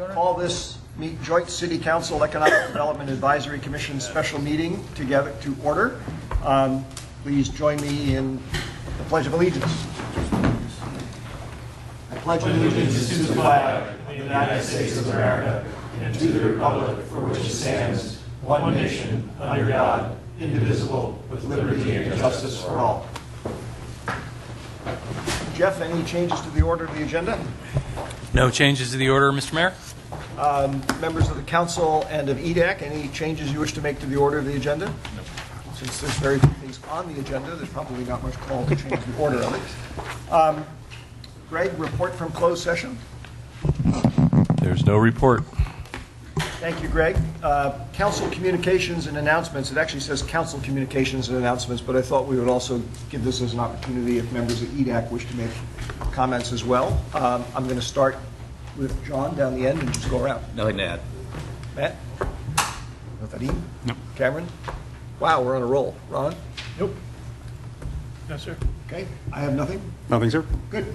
call this Joint City Council Economic Development Advisory Commission special meeting together to order. Please join me in the Pledge of Allegiance. I pledge allegiance to the flag of the United States of America and to the republic for which it stands, one nation, under God, indivisible, with liberty and justice for all. Jeff, any changes to the order of the agenda? No changes to the order, Mr. Mayor. Members of the council and of EDAC, any changes you wish to make to the order of the agenda? No. Since there's very few things on the agenda, there's probably not much call to change the order of it. Greg, report from closed session. There's no report. Thank you, Greg. Council communications and announcements. It actually says council communications and announcements, but I thought we would also give this as an opportunity if members of EDAC wish to make comments as well. I'm going to start with John down the end and just go around. Nothing to add. Matt? Nothing? Nope. Cameron? Wow, we're on a roll. Ron? Nope. No, sir. Okay. I have nothing. Nothing, sir. Good.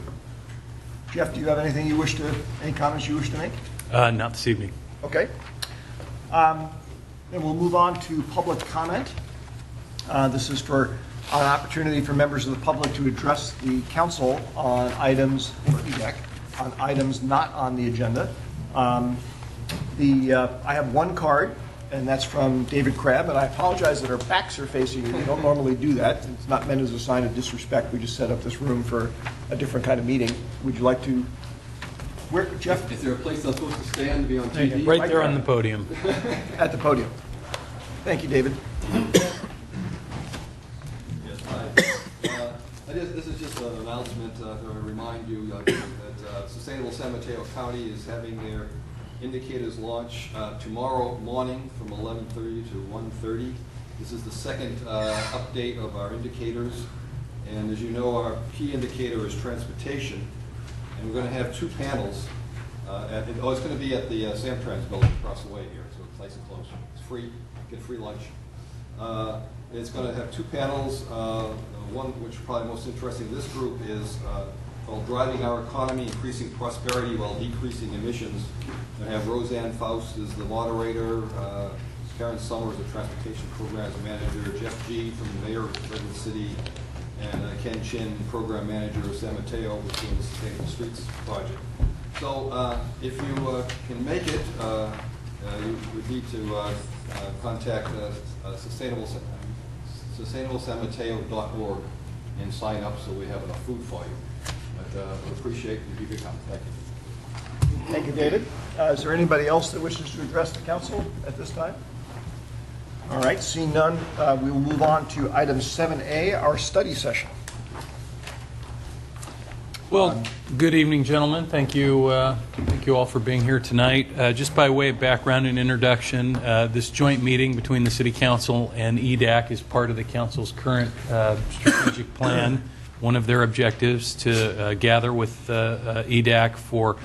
Jeff, do you have anything you wish to, any comments you wish to make? Not this evening. Okay. Then we'll move on to public comment. This is for an opportunity for members of the public to address the council on items, or EDAC, on items not on the agenda. I have one card, and that's from David Crabb, and I apologize that our backs are facing you. We don't normally do that. It's not meant as a sign of disrespect. We just set up this room for a different kind of meeting. Would you like to, where, Jeff? Is there a place I'm supposed to stand to be on TV? Right there on the podium. At the podium. Thank you, David. Yes, hi. This is just an announcement to remind you that Sustainable San Mateo County is having their indicators launch tomorrow morning from 11:30 to 1:30. This is the second update of our indicators. And as you know, our key indicator is transportation. And we're going to have two panels. It's going to be at the Samtrans building across the way here, so it's nice and close. It's free, get free lunch. It's going to have two panels. One, which is probably most interesting to this group, is called Driving Our Economy, Increasing Prosperity While Decreasing Emissions. We have Roseanne Faust as the moderator, Karen Summers, the Transportation Programs Manager, Jeff G. from the Mayor of Redwood City, and Ken Chin, Program Manager of San Mateo, who's doing the Sustainable Streets Project. So if you can make it, you would need to contact sustainablesanmateo.org and sign up so we have enough food for you. But we appreciate you give your comment. Thank you. Thank you, David. Is there anybody else that wishes to address the council at this time? All right, seeing none, we will move on to item 7A, our study session. Well, good evening, gentlemen. Thank you all for being here tonight. Just by way of background and introduction, this joint meeting between the City Council and EDAC is part of the Council's current strategic plan. One of their objectives to gather with EDAC for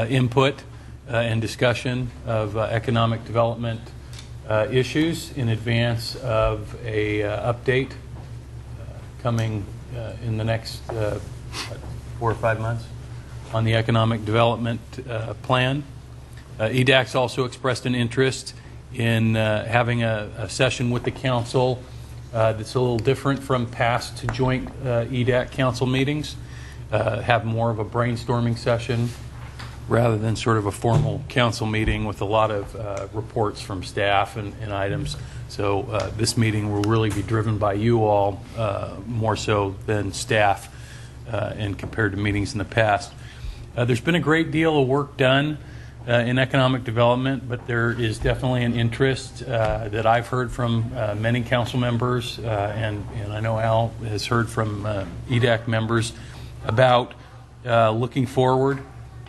input and discussion of economic development issues in advance of a update coming in the next 4 or 5 months on the economic development plan. EDAC's also expressed an interest in having a session with the council that's a little different from past joint EDAC council meetings, have more of a brainstorming session rather than sort of a formal council meeting with a lot of reports from staff and items. So this meeting will really be driven by you all more so than staff and compared to meetings in the past. There's been a great deal of work done in economic development, but there is definitely an interest that I've heard from many council members, and I know Al has heard from EDAC members about looking forward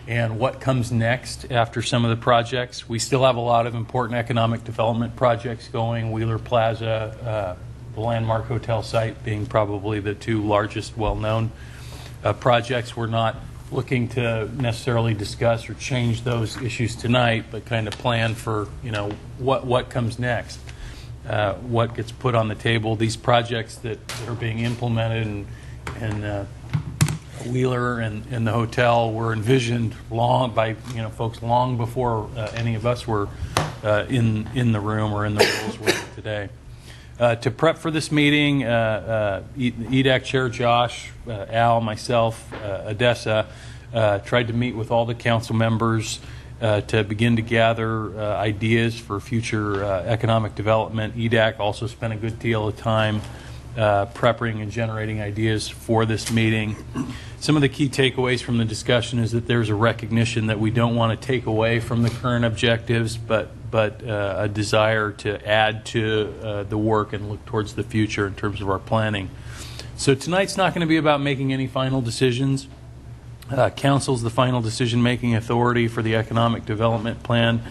and what comes next after some of the projects. We still have a lot of important economic development projects going, Wheeler Plaza, the Landmark Hotel site being probably the two largest well-known projects. We're not looking to necessarily discuss or change those issues tonight, but kind of plan for, what comes next, what gets put on the table. These projects that are being implemented and Wheeler and the hotel were envisioned long by folks long before any of us were in the room or in the roles we're in today. To prep for this meeting, EDAC Chair Josh, Al, myself, Odessa tried to meet with all the council members to begin to gather ideas for future economic development. EDAC also spent a good deal of time prepping and generating ideas for this meeting. Some of the key takeaways from the discussion is that there's a recognition that we don't want to take away from the current objectives, but a desire to add to the work and look towards the future in terms of our planning. So tonight's not going to be about making any final decisions. Council's the final decision-making authority for the economic development plan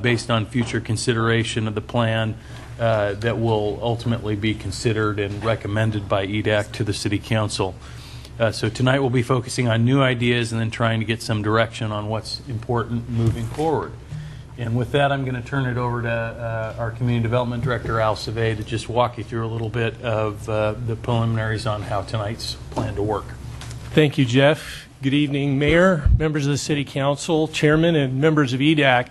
based on future consideration of the plan that will ultimately be considered and recommended by EDAC to the City Council. So tonight we'll be focusing on new ideas and then trying to get some direction on what's important moving forward. And with that, I'm going to turn it over to our Community Development Director, Al Savay, to just walk you through a little bit of the preliminaries on how tonight's plan to work. Thank you, Jeff. Good evening, Mayor, members of the City Council, Chairman, and members of EDAC.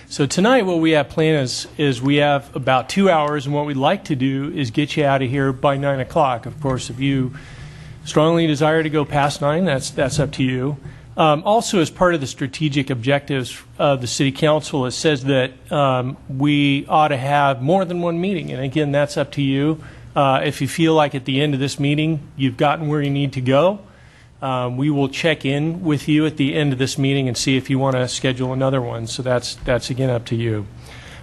So tonight what we have planned is we have about 2 hours, and what we'd like to do is get you out of here by 9 o'clock. Of course, if you strongly desire to go past 9, that's up to you. Also, as part of the strategic objectives of the City Council, it says that we ought to have more than one meeting. And again, that's up to you. If you feel like at the end of this meeting you've gotten where you need to go, we will check in with you at the end of this meeting and see if you want to schedule another one. So that's again up to you.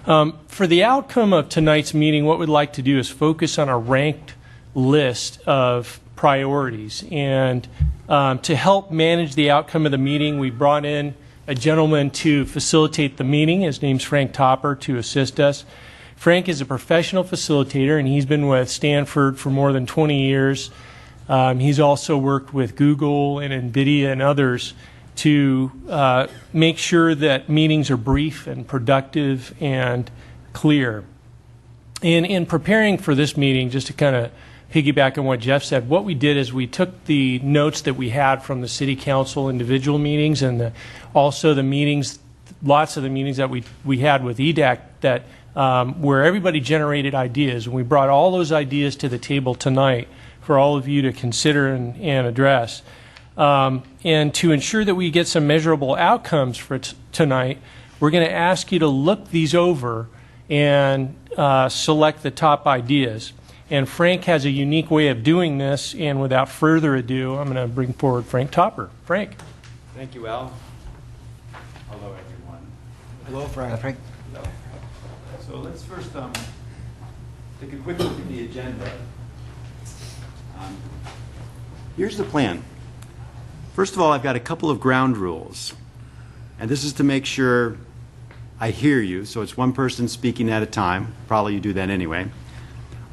For the outcome of tonight's meeting, what we'd like to do is focus on a ranked list of priorities. And to help manage the outcome of the meeting, we brought in a gentleman to facilitate the meeting. His name's Frank Topper, to assist us. Frank is a professional facilitator, and he's been with Stanford for more than 20 years. He's also worked with Google and NVIDIA and others to make sure that meetings are brief and productive and clear. In preparing for this meeting, just to kind of piggyback on what Jeff said, what we did is we took the notes that we had from the City Council individual meetings and also the meetings, lots of the meetings that we had with EDAC that where everybody generated ideas, and we brought all those ideas to the table tonight for all of you to consider and address. And to ensure that we get some measurable outcomes for tonight, we're going to ask you to look these over and select the top ideas. And Frank has a unique way of doing this, and without further ado, I'm going to bring forward Frank Topper. Frank. Thank you, Al. Hello, everyone. Hello, Frank. Frank. Hello. So let's first take a quick look at the agenda. Here's the plan. First of all, I've got a couple of ground rules. And this is to make sure I hear you. So it's one person speaking at a time. Probably you do that anyway.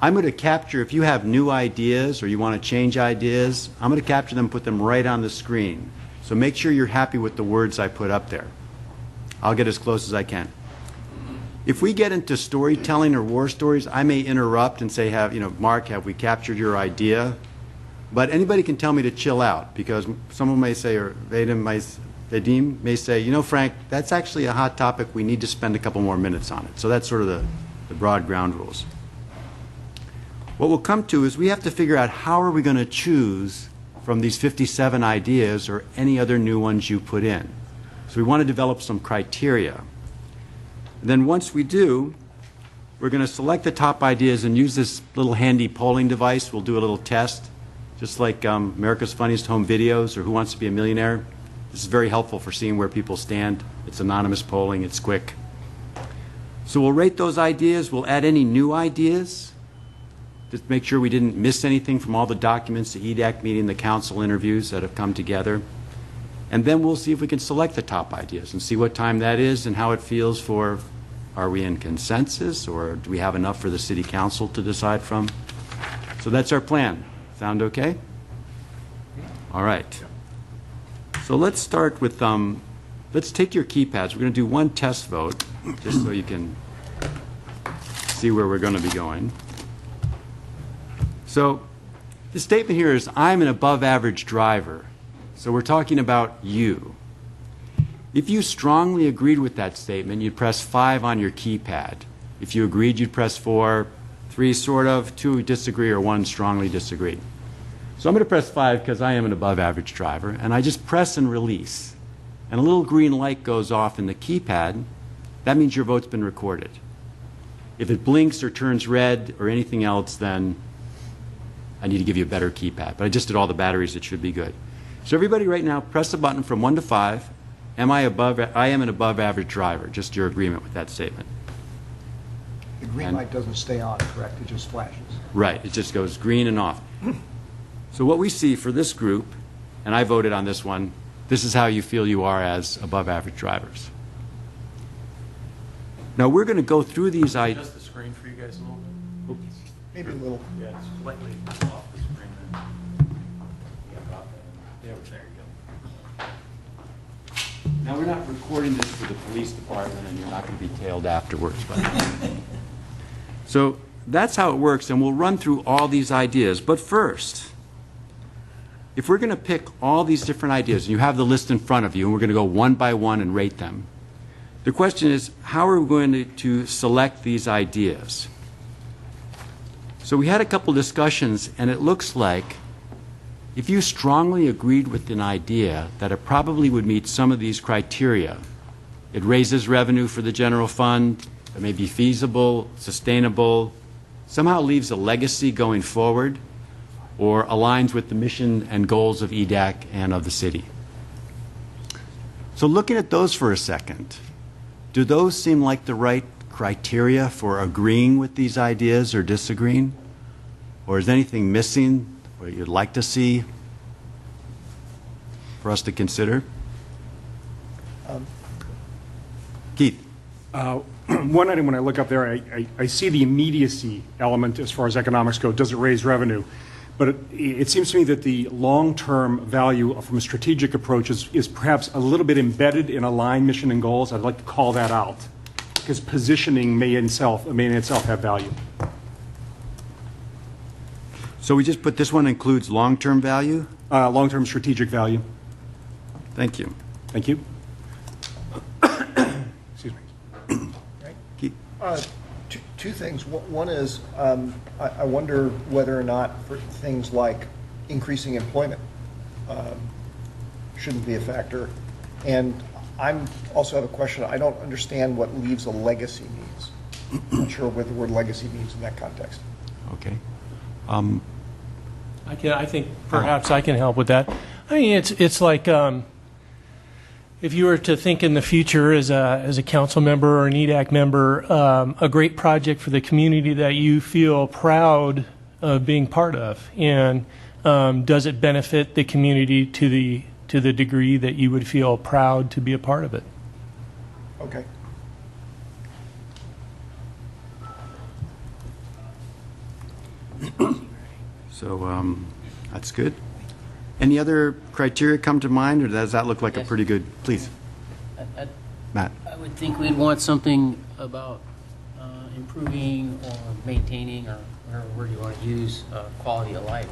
I'm going to capture, if you have new ideas or you want to change ideas, I'm going to capture them and put them right on the screen. So make sure you're happy with the words I put up there. I'll get as close as I can. If we get into storytelling or war stories, I may interrupt and say, Mark, have we captured your idea? But anybody can tell me to chill out, because someone may say, or Vadim may say, Frank, that's actually a hot topic. We need to spend a couple more minutes on it. So that's sort of the broad ground rules. What we'll come to is we have to figure out how are we going to choose from these 57 ideas or any other new ones you put in. So we want to develop some criteria. And then once we do, we're going to select the top ideas and use this little handy polling device. We'll do a little test, just like America's Funniest Home Videos or Who Wants to Be a Millionaire. This is very helpful for seeing where people stand. It's anonymous polling. It's quick. So we'll rate those ideas. We'll add any new ideas. Just make sure we didn't miss anything from all the documents, the EDAC meeting, the council interviews that have come together. And then we'll see if we can select the top ideas and see what time that is and how it feels for, are we in consensus or do we have enough for the City Council to decide from? So that's our plan. Sound okay? All right. So let's start with, let's take your keypads. We're going to do one test vote just so you can see where we're going to be going. So the statement here is, I'm an above average driver. So we're talking about you. If you strongly agreed with that statement, you'd press 5 on your keypad. If you agreed, you'd press 4, 3 sort of, 2 disagree, or 1 strongly disagree. So I'm going to press 5 because I am an above average driver, and I just press and release. And a little green light goes off in the keypad. That means your vote's been recorded. If it blinks or turns red or anything else, then I need to give you a better keypad. But I just did all the batteries. It should be good. So everybody right now, press a button from 1 to 5. I am an above average driver. Just your agreement with that statement. The green light doesn't stay on, correct? It just flashes. Right. It just goes green and off. So what we see for this group, and I voted on this one, this is how you feel you are as above average drivers. Now we're going to go through these ideas. Adjust the screen for you guys a little bit. Maybe a little. Yeah, it's slightly off the screen. Yeah, there you go. Now we're not recording this for the police department, and you're not going to be tailed afterwards. So that's how it works, and we'll run through all these ideas. But first, if we're going to pick all these different ideas, and you have the list in front of you, and we're going to go one by one and rate them, the question is, how are we going to select these ideas? So we had a couple discussions, and it looks like if you strongly agreed with an idea that it probably would meet some of these criteria, it raises revenue for the general fund, it may be feasible, sustainable, somehow leaves a legacy going forward, or aligns with the mission and goals of EDAC and of the city. So looking at those for a second, do those seem like the right criteria for agreeing with these ideas or disagreeing? Or is anything missing or you'd like to see for us to consider? Keith? One item, when I look up there, I see the immediacy element as far as economics go. Does it raise revenue? But it seems to me that the long-term value from a strategic approach is perhaps a little bit embedded in aligned mission and goals. I'd like to call that out, because positioning may in itself have value. So we just put this one includes long-term value? Long-term strategic value. Thank you. Thank you. Excuse me. Keith? Two things. One is, I wonder whether or not for things like increasing employment shouldn't be a factor. And I also have a question. I don't understand what leaves a legacy means. I'm not sure what the word legacy means in that context. Okay. I think perhaps I can help with that. I mean, it's like if you were to think in the future as a council member or an EDAC member, a great project for the community that you feel proud of being part of, and does it benefit the community to the degree that you would feel proud to be a part of it? Okay. So that's good. Any other criteria come to mind, or does that look like a Yes. pretty good? Please, Matt. I would think we'd want something about improving or maintaining, or whatever word you want to use, quality of life.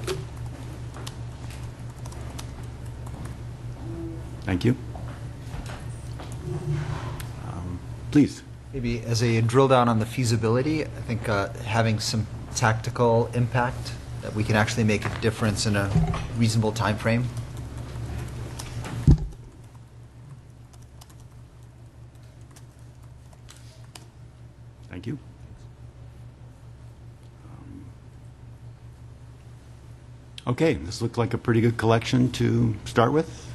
Thank you. Please. Maybe as a drill down on the feasibility, I think having some tactical impact, that we can actually make a difference in a reasonable time frame. Thank you. Okay, this looked like a pretty good collection to start with.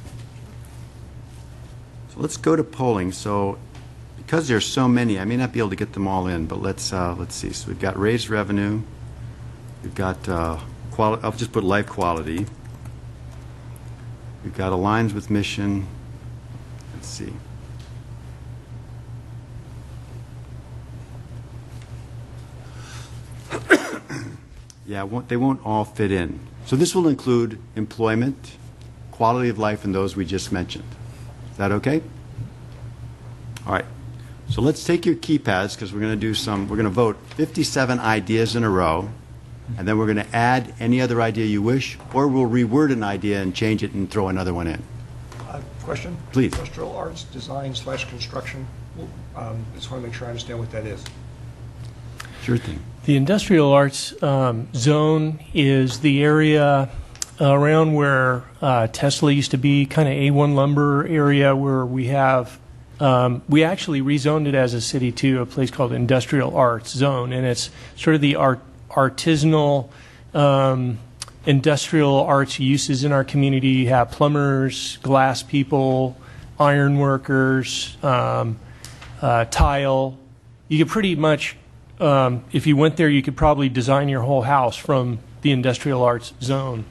So let's go to polling. So because there's so many, I may not be able to get them all in, but let's see. So we've got raised revenue. We've got quality. I'll just put life quality. We've got aligns with mission. Let's see. Yeah, they won't all fit in. So this will include employment, quality of life, and those we just mentioned. Is that okay? All right. So let's take your keypads, because we're going to vote 57 ideas in a row. and then we're going to add any other idea you wish, or we'll reword an idea and change it and throw another one in. Question? Please. Industrial arts design/construction. Just want to make sure I understand what that is. Sure thing. The industrial arts zone is the area around where Tesla used to be, kind of A1 lumber area where we have, we actually rezoned it as a city to a place called Industrial Arts Zone, and it's sort of the artisanal industrial arts uses in our community. You have plumbers, glass people, iron workers, tile. You could pretty much, if you went there, you could probably design your whole house from the industrial arts zone.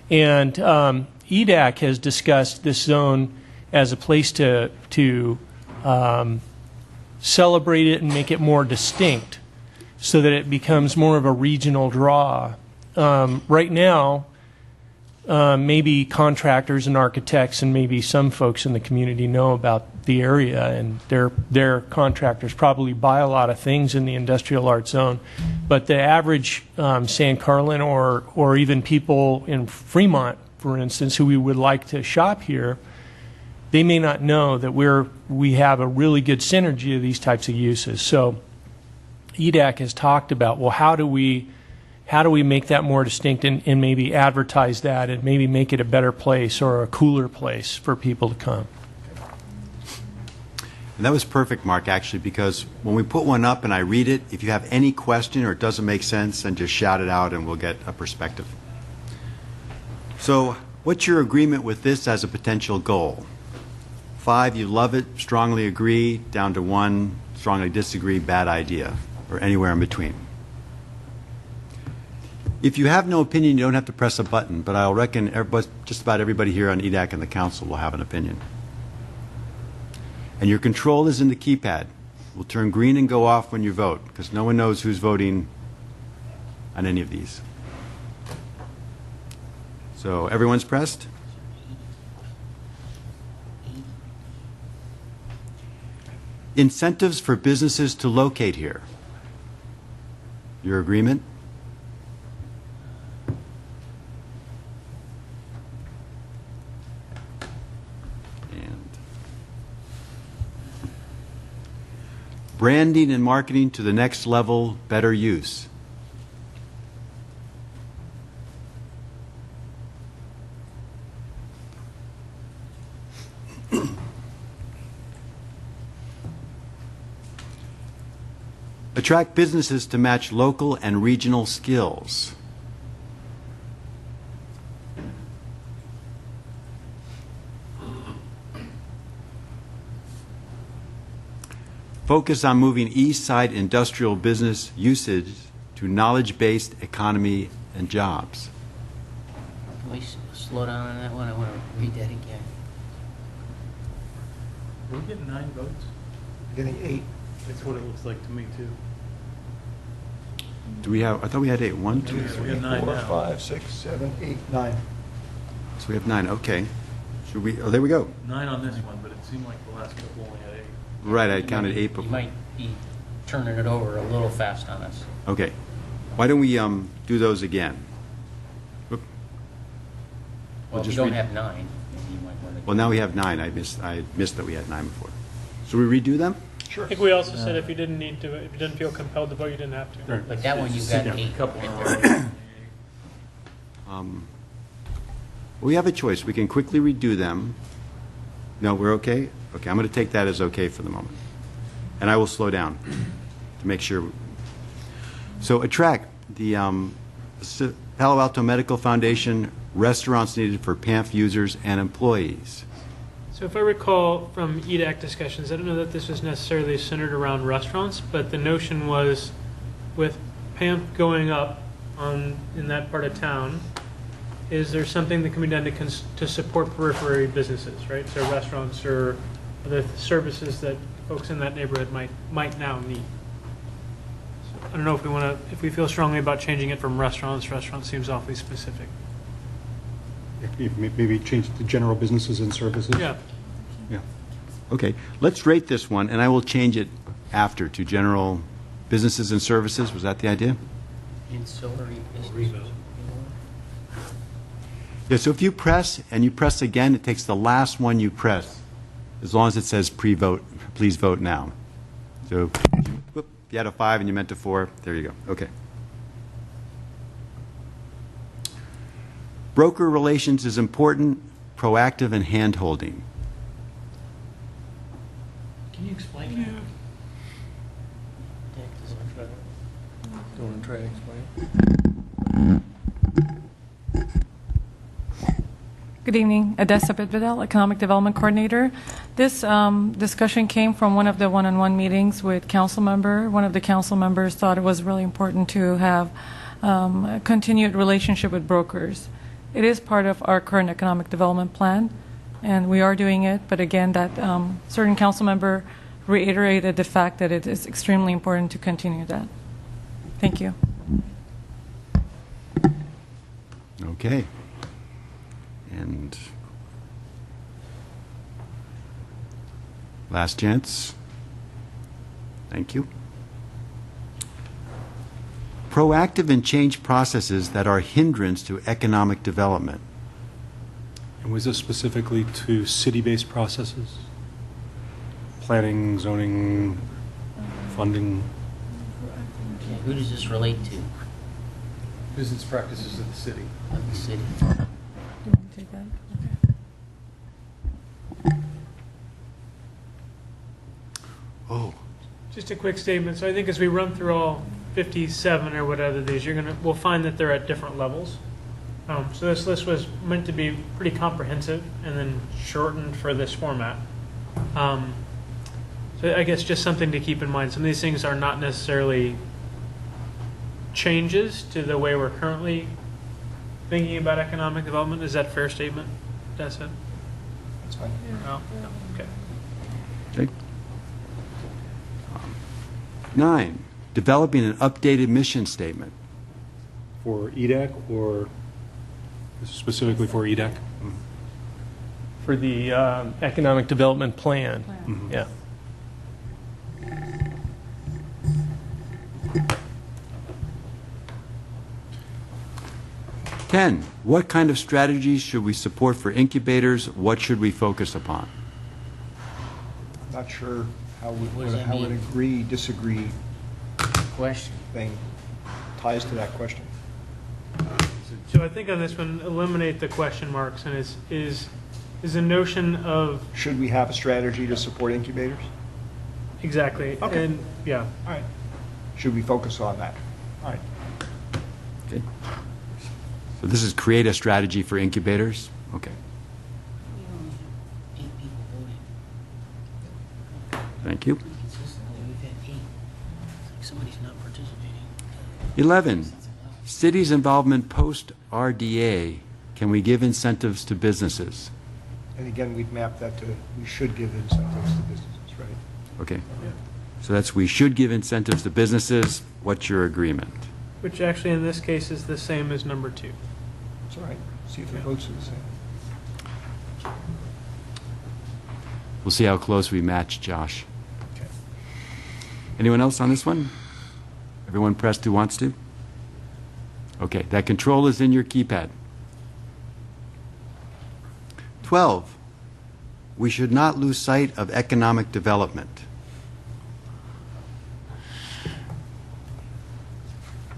And EDAC has discussed this zone as a place to celebrate it and make it more distinct so that it becomes more of a regional draw. Right now, maybe contractors and architects and maybe some folks in the community know about the area, and their contractors probably buy a lot of things in the industrial arts zone. But the average San Carlin or even people in Fremont, for instance, who we would like to shop here, they may not know that we have a really good synergy of these types of uses. So EDAC has talked about, well, how do we make that more distinct and maybe advertise that and maybe make it a better place or a cooler place for people to come. And that was perfect, Mark, actually, because when we put one up and I read it, if you have any question or it doesn't make sense, then just shout it out and we'll get a perspective. So what's your agreement with this as a potential goal? 5, you love it, strongly agree, down to 1, strongly disagree, bad idea, or anywhere in between. If you have no opinion, you don't have to press a button, but I'll reckon just about everybody here on EDAC and the council will have an opinion. And your control is in the keypad. Will turn green and go off when you vote, because no one knows who's voting on any of these. So everyone's pressed? Incentives for businesses to locate here. Your agreement? Branding and marketing to the next level, better use. Attract businesses to match local and regional skills. Focus on moving East Side industrial business usage to knowledge-based economy and jobs. Can we slow down on that one? I want to read that again. We're getting 9 votes. Getting 8. That's what it looks like to me, too. Do we have, I thought we had 8. 1, 2, We 3. got 9 4, now. 5, 6, 7, 8, 9. So we have 9, okay. Should we, oh, there we go. 9 on this one, but it seemed like the last couple only had 8. Right, I counted 8 You before. might be turning it over a little fast on us. Okay. Why don't we do those again? Whoop. Well, if you just don't read- have 9, maybe you might want to. Well, now we have 9. I missed that we had 9 before. Should we redo them? Sure. I think we also said if you didn't need to, if you didn't feel compelled to vote, you didn't have to. Like that one, you got Yeah. 8. Couple in are there. already. We have a choice. We can quickly redo them. No, we're okay? Okay, I'm going to take that as okay for the moment. And I will slow down to make sure. So attract the Palo Alto Medical Foundation, restaurants needed for PAMF users and employees. So if I recall from EDAC discussions, I don't know that this was necessarily centered around restaurants, but the notion was with PAMP going up in that part of town, is there something that can be done to support periphery businesses, right? So restaurants or other services that folks in that neighborhood might now need. So I don't know if we feel strongly about changing it from restaurants. Restaurant seems awfully specific. Maybe change to general businesses and services. Yeah. Yeah. Okay, let's rate this one, and I will change it after to general businesses and services. Was that the idea? Ancillary business. Yeah, so if you press and you press again, it takes the last one you press, as long as it says pre-vote, please vote now. So, whoop, you had a 5 and you meant a 4, there you go, okay. Broker relations is important, proactive, and hand-holding. Can you explain that? Do you want to try and explain? Good evening, Odessa Pitvidal, Economic Development Coordinator. This discussion came from one of the one-on-one meetings with council member. One of the council members thought it was really important to have a continued relationship with brokers. It is part of our current economic development plan, and we are doing it. But again, that certain council member reiterated the fact that it is extremely important to continue that. Thank you. Okay. And last chance. Thank you. Proactive and change processes that are hindrance to economic development. And was this specifically to city-based processes? Planning, zoning, funding? Yeah, who does this relate to? Business practices of the city. Of the city? Do you want to take that? Okay. Oh, Just a quick statement. So I think as we run through all 57 or whatever these, we'll find that they're at different levels. So this list was meant to be pretty comprehensive and then shortened for this format. So I guess just something to keep in mind. Some of these things are not necessarily changes to the way we're currently thinking about economic development. Is that a fair statement? That's it? That's fine. No? Okay. okay. 9, developing an updated mission statement. For EDAC or specifically for EDAC? For the economic development plan. Yeah. 10, what kind of strategies should we support for incubators? What should we focus upon? Not sure how What does that how an mean? agree, disagree Question. thing ties to that question. So I think on this one, eliminate the question marks, and is a notion of Should we have a strategy to support incubators? exactly, Okay. and yeah, All right. Should we focus on that? All right. Okay. So this is create a strategy for incubators? Okay, 8 people voting. thank you. Consistently, we've had 8. It's like somebody's not participating. 11, city's involvement post-RDA. Can we give incentives to businesses? And again, we've mapped that to, we should give incentives to businesses, right? Okay. So that's, we should give incentives to businesses. What's your agreement? which actually in this case is the same as number 2. That's all right. See if the votes are the same. We'll see how close we match, Josh. Okay. Anyone else on this one? Everyone pressed who wants to? Okay, that control is in your keypad. 12, we should not lose sight of economic development.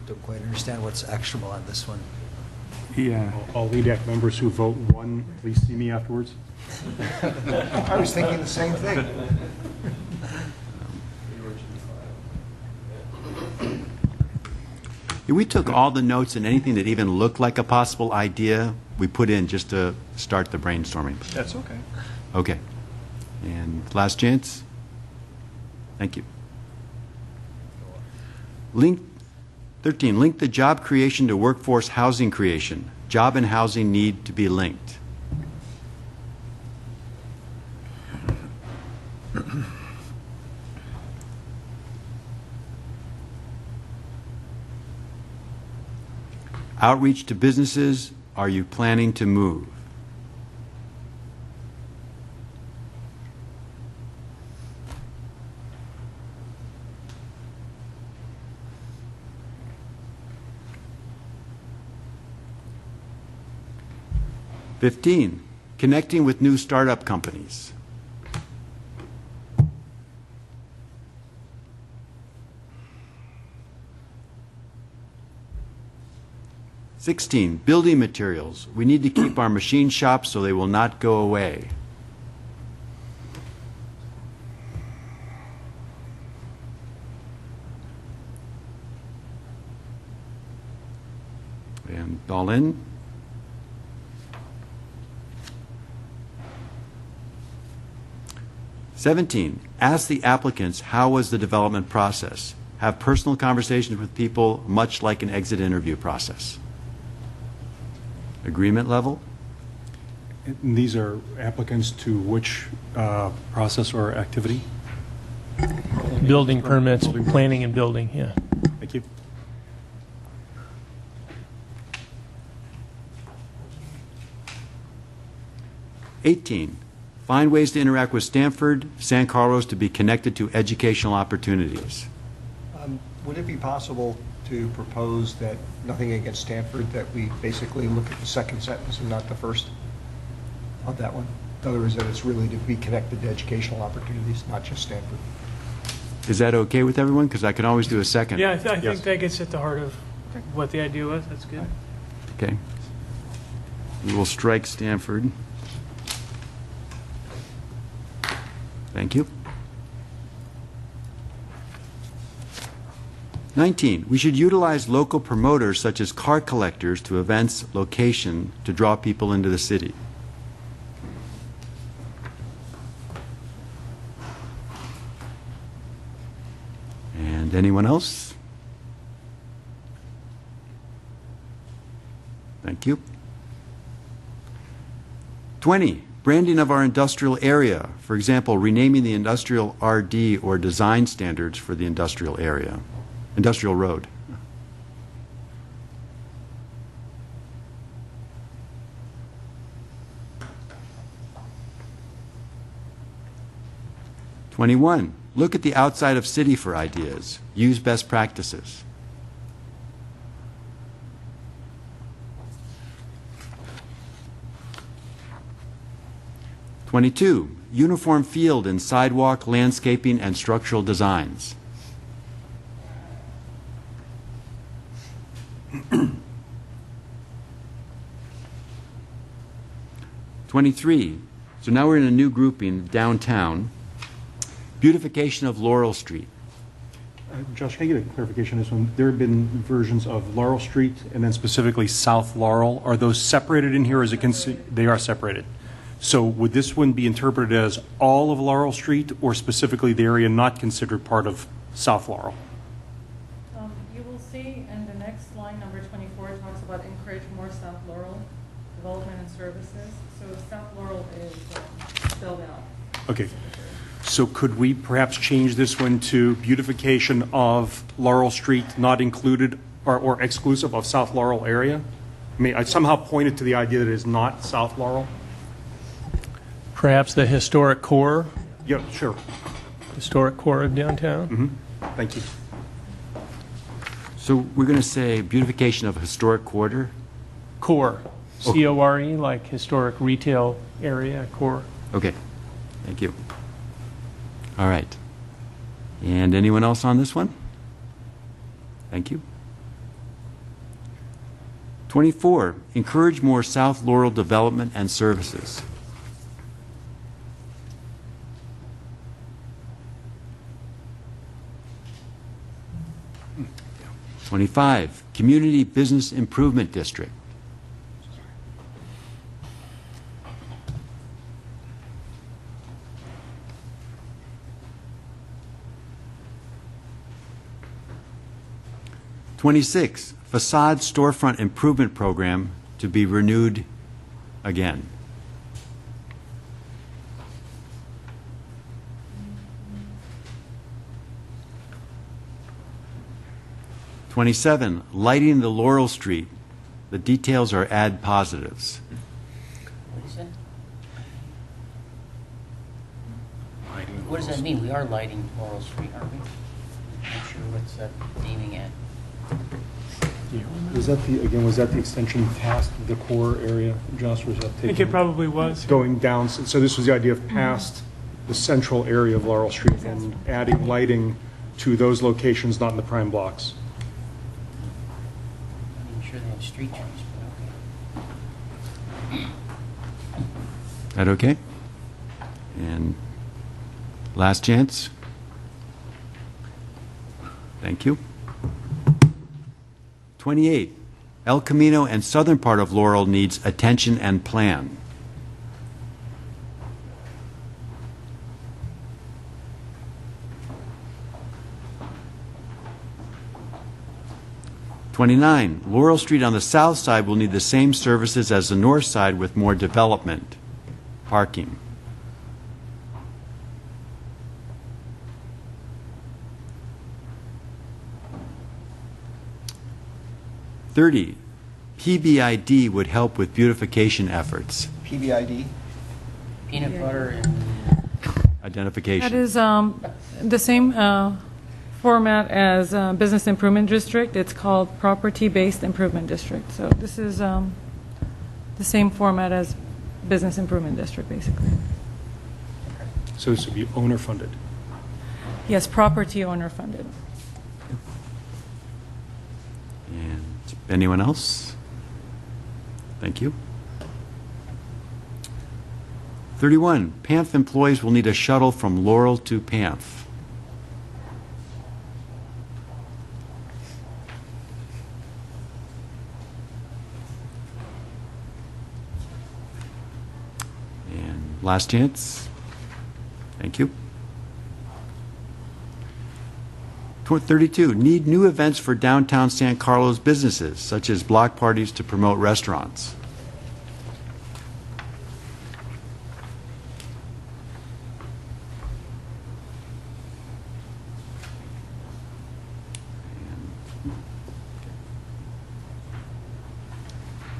Don't quite understand what's actionable on this one. Yeah. All EDAC members who vote 1, please see me afterwards. I was thinking the same thing. We took all the notes and anything that even looked like a possible idea, we put in just to start the brainstorming. That's okay. Okay. And last chance? Thank you. 13, link the job creation to workforce housing creation. Job and housing need to be linked. Outreach to businesses, are you planning to move? 15, connecting with new startup companies. 16, building materials. We need to keep our machine shops so they will not go away. And all in. "17, ask the applicants how was the development process. Have personal conversations with people, much like an exit interview process." Agreement level? And these are applicants to which process or activity? Building permits, planning and building, yeah. Thank you. "18, find ways to interact with Stanford, San Carlos to be connected to educational opportunities." Would it be possible to propose that, nothing against Stanford, that we basically look at the second sentence and not the first of that one? In other words, that it's really to be connected to educational opportunities, not just Stanford. Is that okay with everyone? Because I can always do a second. Yeah, I think that gets at the heart of what the idea was. That's good. Okay. We will strike Stanford. Thank you. 19, we should utilize local promoters such as card collectors to events, location, to draw people into the city. And anyone else? Thank you. 20, branding of our industrial area. For example, renaming the industrial RD or design standards for the industrial area, industrial road. "21, look at the outside of city for ideas. Use best practices." "22, uniform field in sidewalk, landscaping, and structural designs." "23, so now we're in a new grouping, downtown. Beautification of Laurel Street." Josh, can I get a clarification on this one? There have been versions of Laurel Street and then specifically South Laurel. Are those separated in here, or is it they are separated? So would this one be interpreted as all of Laurel Street, or specifically the area not considered part of South Laurel? You will see in the next line, number 24, it talks about encourage more South Laurel development and services. So South Laurel is spelled out. Okay. So could we perhaps change this one to beautification of Laurel Street not included or exclusive of South Laurel area? I mean, I somehow pointed to the idea that it is not South Laurel. Perhaps the historic core Yeah, sure. of downtown. Thank you. So we're going to say beautification of historic quarter? Core, C-O-R-E, like historic retail area, core. Okay, thank you. All right. And anyone else on this one? Thank you. 24, encourage more South Laurel development and services. 25, community business improvement district. 26, facade storefront improvement program to be renewed again. '27, lighting the Laurel Street. The details are add positives. What is that? What does that mean? We are lighting Laurel Street, aren't we? Not sure what's that aiming at. Was that the extension past the core area, Josh, was that I think it probably was. going down? So this was the idea of past the central area of Laurel Street and adding lighting to those locations not in the prime blocks. I'm not even sure they have street trees, but okay. That okay? And last chance? Thank you. 28, El Camino and southern part of Laurel needs attention and plan. '29, Laurel Street on the south side will need the same services as the north side with more development, parking. '30, PBID would help with beautification efforts. PBID? Peanut butter and Identification. That is the same format as Business Improvement District. It's called Property-Based Improvement District. So this is the same format as Business Improvement District, basically. So this would be owner-funded. Yes, property owner funded. And anyone else? Thank you. 31, PAMF employees will need a shuttle from Laurel to PAMF. And last chance. Thank you. 32, need new events for downtown San Carlos businesses, such as block parties to promote restaurants. And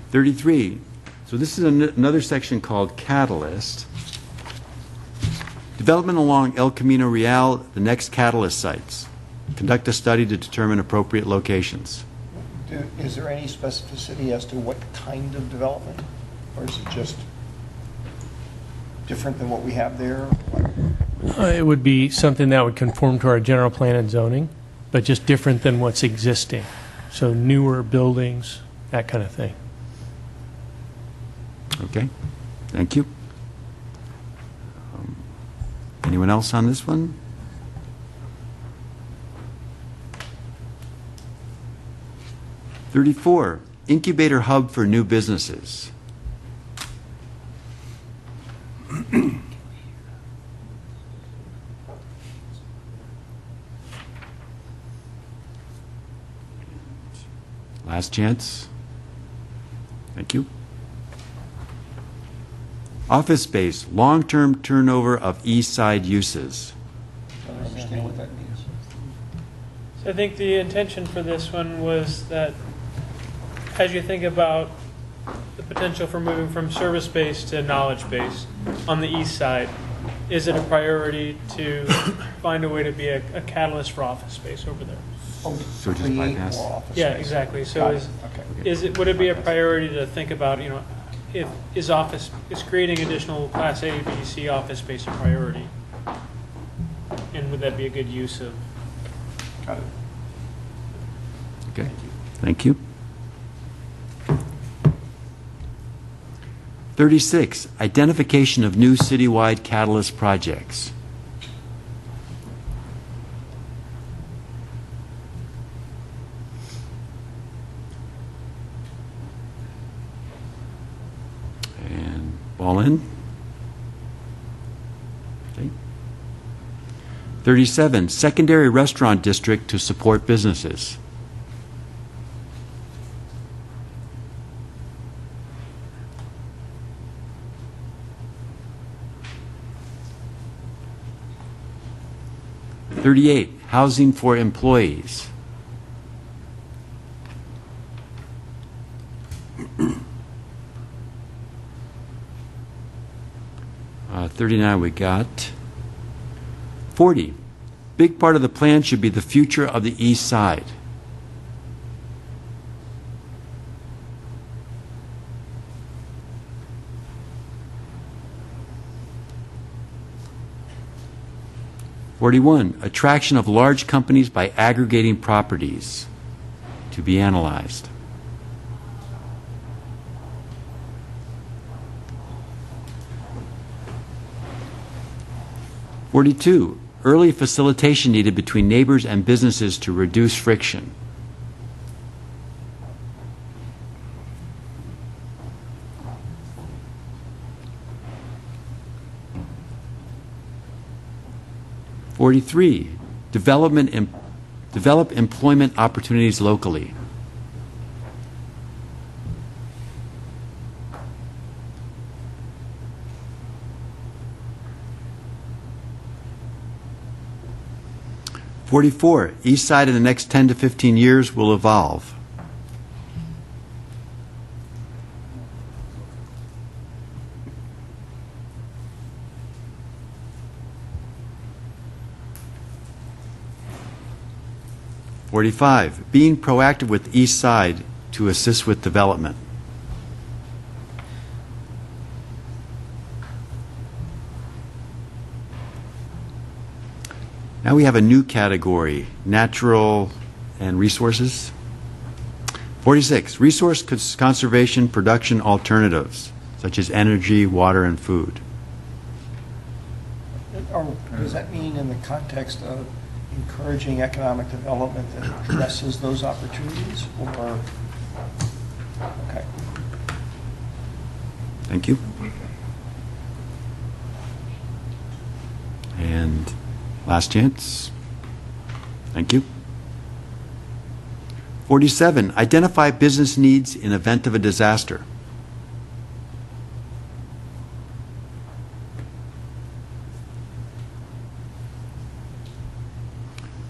33, so this is another section called Catalyst. Development along El Camino Real, the next Catalyst sites. Conduct a study to determine appropriate locations. Is there any specificity as to what kind of development? Or is it just different than what we have there? It would be something that would conform to our general plan and zoning, but just different than what's existing. So newer buildings, that kind of thing. Okay, thank you. Anyone else on this one? '34, incubator hub for new businesses. Last chance. Thank you. Office space, long-term turnover of east side uses. I don't understand what that means. So I think the intention for this one was that as you think about the potential for moving from service-based to knowledge-based on the east side, is it a priority to find a way to be a catalyst for office space over there? Oh, So just create bypass. more office Yeah, space. exactly. So Got it. Okay. would it be a priority to think about, if is creating additional Class A, B, C office space a priority? And would that be a good use of? Got it. Okay, thank you. 36, identification of new citywide catalyst projects. And all in? Okay. 37, secondary restaurant district to support businesses. '38, housing for employees. 39 we got. 40, big part of the plan should be the future of the east side. 41, attraction of large companies by aggregating properties, to be analyzed. '42, early facilitation needed between neighbors and businesses to reduce friction. '43, develop employment opportunities locally. '44, East Side in the next 10 to 15 years will evolve. '45, being proactive with East Side to assist with development. Now we have a new category, natural and resources. 46, resource conservation production alternatives, such as energy, water, and food. Or does that mean in the context of encouraging economic development that addresses those opportunities, or? Okay. Thank you. And last chance. Thank you. 47, identify business needs in event of a disaster.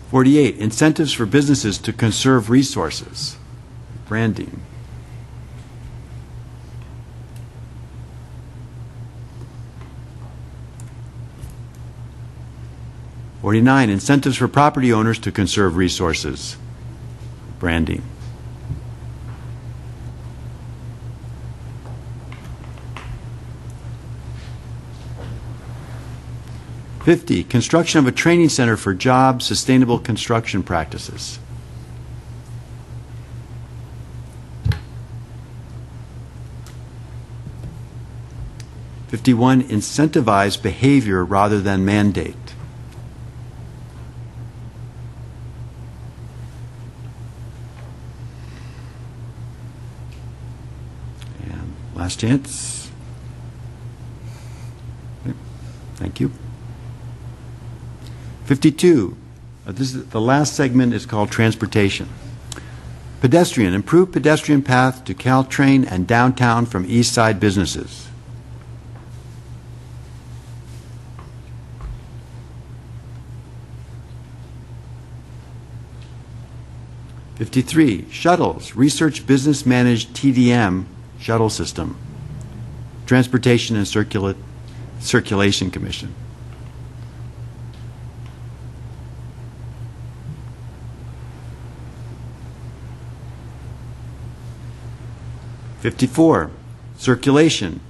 '48, incentives for businesses to conserve resources. Branding. '49, incentives for property owners to conserve resources. Branding. '50, construction of a training center for jobs, sustainable construction practices. '51, incentivize behavior rather than mandate. And last chance. Okay. Thank you. 52, this is, the last segment is called transportation. Pedestrian, improve pedestrian path to Caltrain and downtown from East Side businesses. '53, shuttles, research business managed TDM shuttle system. Transportation and Circulation Commission. '54, circulation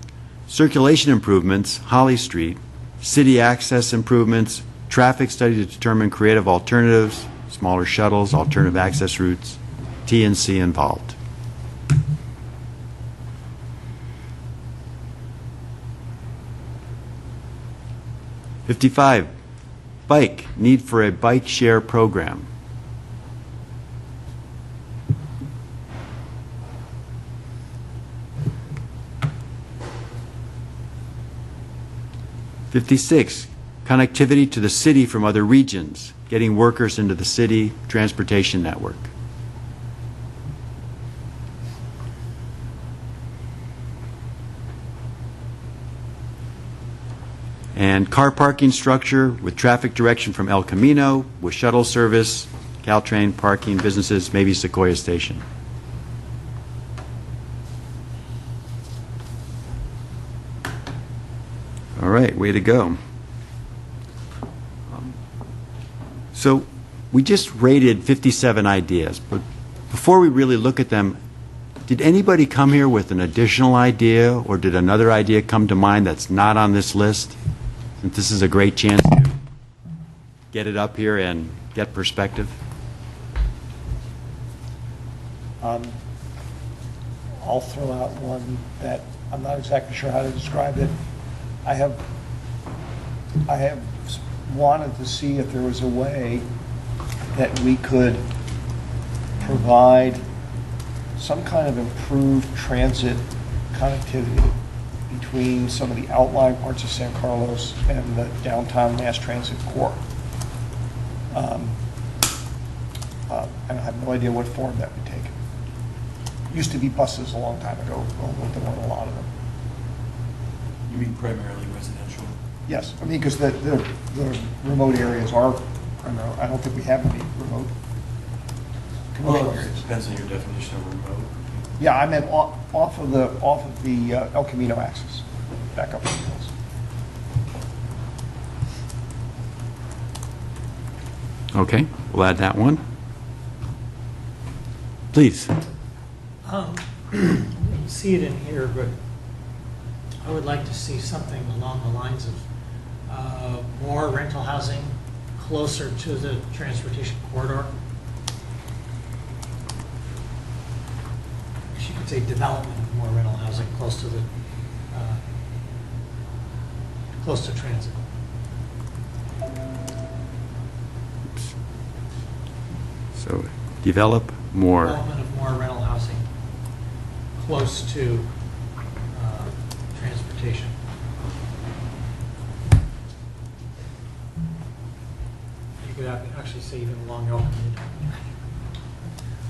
improvements, Holly Street, city access improvements, traffic study to determine creative alternatives, smaller shuttles, alternative access routes, T&C involved. '55, bike, need for a bike share program. '56, connectivity to the city from other regions, getting workers into the city transportation network. And car parking structure with traffic direction from El Camino, with shuttle service, Caltrain, parking, businesses, maybe Sequoia Station. All right, way to go. So we just rated 57 ideas, but before we really look at them, did anybody come here with an additional idea, or did another idea come to mind that's not on this list? Since this is a great chance to get it up here and get perspective? I'll throw out one that I'm not exactly sure how to describe it. I have wanted to see if there was a way that we could provide some kind of improved transit connectivity between some of the outlying parts of San Carlos and the downtown mass transit core. And I have no idea what form that would take. Used to be buses a long time ago, although there weren't a lot of them. You mean primarily residential? Yes, I mean, because the remote areas are primarily, I don't think we have any remote commercial Well, it areas. depends on your definition of remote. Yeah, I meant off of the El Camino axis, back up the hills. Okay, we'll add that one. Please. See it in here, but I would like to see something along the lines of more rental housing closer to the transportation corridor. You could say development of more rental housing close to the, close to transit. So develop more. Development of more rental housing close to transportation. You could actually say even along El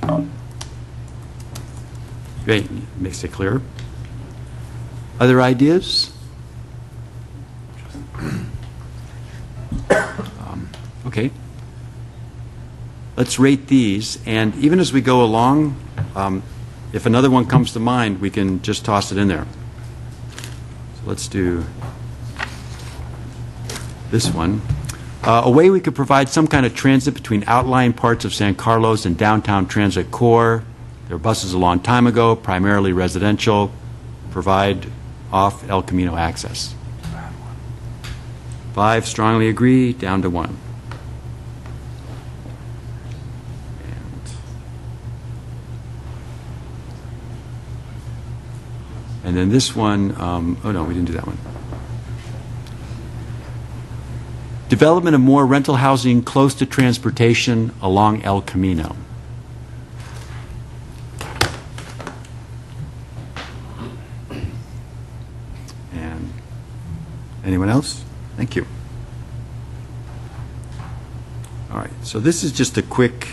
Camino. Great, makes it clearer. Other ideas? Okay. Let's rate these, and even as we go along, if another one comes to mind, we can just toss it in there. So let's do this one. A way we could provide some kind of transit between outlying parts of San Carlos and downtown transit core. There were buses a long time ago, primarily residential. Provide off El Camino access. 5 strongly agree, down to 1. And then this one, oh no, we didn't do that one. Development of more rental housing close to transportation along El Camino. And anyone else? Thank you. All right, so this is just a quick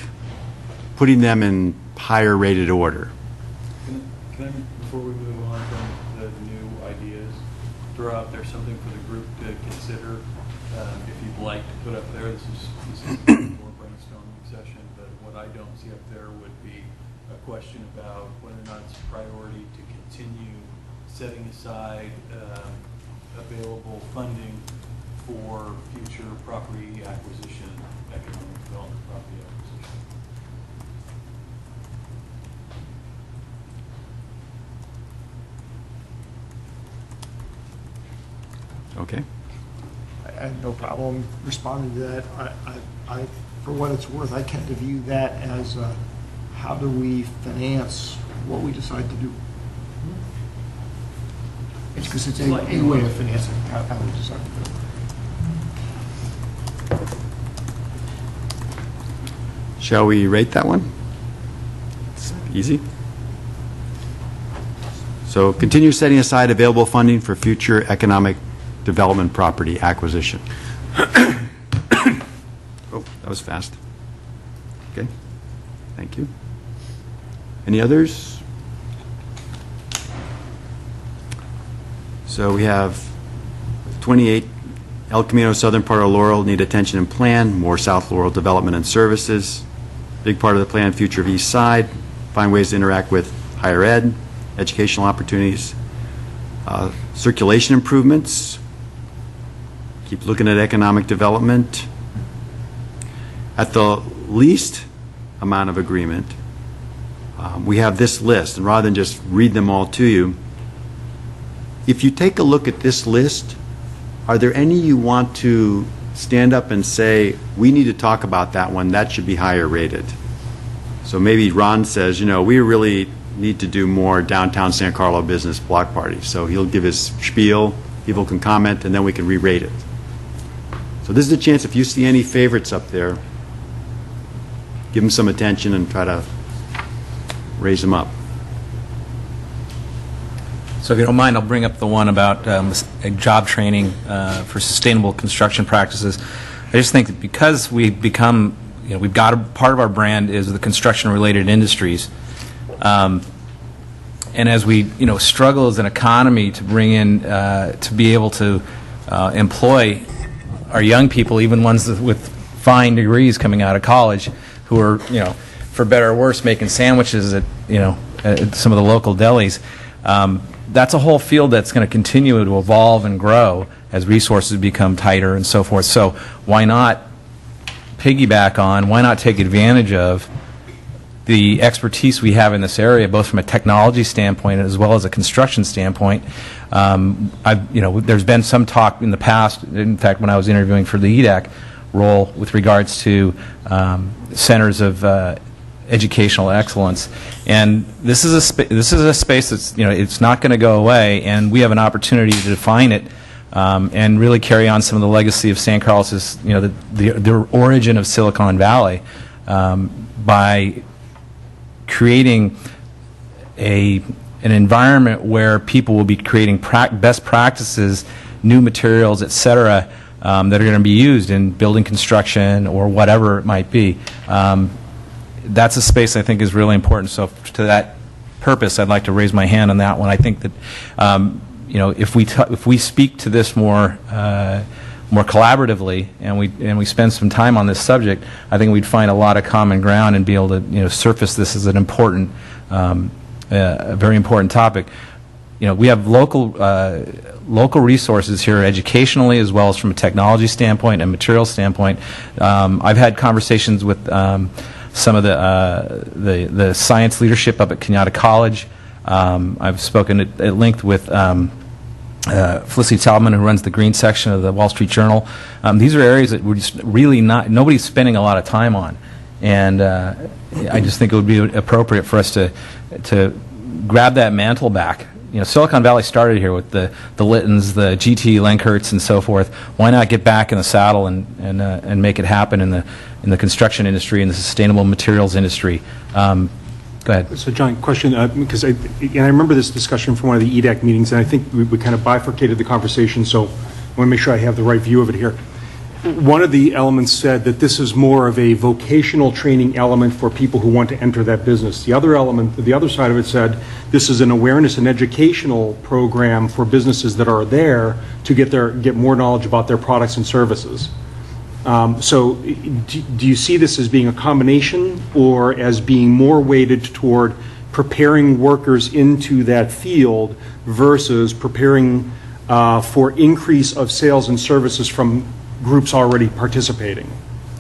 putting them in higher rated order. Can I, before we move on from the new ideas, throw out there something for the group to consider? If you'd like to put up there, this is more brainstorming session, but what I don't see up there would be a question about whether or not it's a priority to continue setting aside available funding for future property acquisition, economic development property acquisition. Okay. I have no problem responding to that. I, for what it's worth, I tend to view that as how do we finance what we decide to do? It's because it's a way of financing how we decide to do it. Shall we rate that one? It's easy. So continue setting aside available funding for future economic development property acquisition. Oh, that was fast. Okay, thank you. Any others? So we have 28, El Camino, southern part of Laurel, need attention and plan, more South Laurel development and services. Big part of the plan, future of East Side, find ways to interact with higher ed, educational opportunities, circulation improvements, keep looking at economic development. At the least amount of agreement, we have this list, and rather than just read them all to you, if you take a look at this list, are there any you want to stand up and say, we need to talk about that one, that should be higher rated. So maybe Ron says, we really need to do more downtown San Carlo business block parties. So he'll give his spiel, people can comment, and then we can re-rate it. So this is a chance, if you see any favorites up there, give them some attention and try to raise them up. So if you don't mind, I'll bring up the one about job training for sustainable construction practices. I just think that because we've become, we've got part of our brand is the construction-related industries. And as we, struggle as an economy to bring in, to be able to employ our young people, even ones with fine degrees coming out of college, who are, for better or worse, making sandwiches at, at some of the local delis. That's a whole field that's going to continue to evolve and grow as resources become tighter and so forth. So why not piggyback on, why not take advantage of the expertise we have in this area, both from a technology standpoint as well as a construction standpoint. There's been some talk in the past, in fact, when I was interviewing for the EDAC role with regards to centers of educational excellence, and this is a space that's it's not going to go away, and we have an opportunity to define it and really carry on some of the legacy of San Carlos, the origin of Silicon Valley, by creating an environment where people will be creating best practices, new materials, et cetera, that are going to be used in building construction or whatever it might be. That's a space I think is really important. So to that purpose, I'd like to raise my hand on that one. I think that if we speak to this more collaboratively and we spend some time on this subject, I think we'd find a lot of common ground and be able to surface this as an important, a very important topic. We have local resources here educationally as well as from a technology standpoint and material standpoint. I've had conversations with some of the science leadership up at Kenyatta College. I've spoken at length with Felicity Talman, who runs the green section of the Wall Street Journal. These are areas that we're just really nobody's spending a lot of time on, and I just think it would be appropriate for us to grab that mantle back. Silicon Valley started here with the Littons, the GT Lenkerts, and so forth. Why not get back in the saddle and make it happen in the construction industry and the sustainable materials industry? Go ahead. So, John, question, because I remember this discussion from one of the EDAC meetings, and I think we kind of bifurcated the conversation, so I want to make sure I have the right view of it here. One of the elements said that this is more of a vocational training element for people who want to enter that business. The other element, the other side of it said this is an awareness and educational program for businesses that are there to get more knowledge about their products and services. So do you see this as being a combination or as being more weighted toward preparing workers into that field versus preparing for increase of sales and services from groups already participating?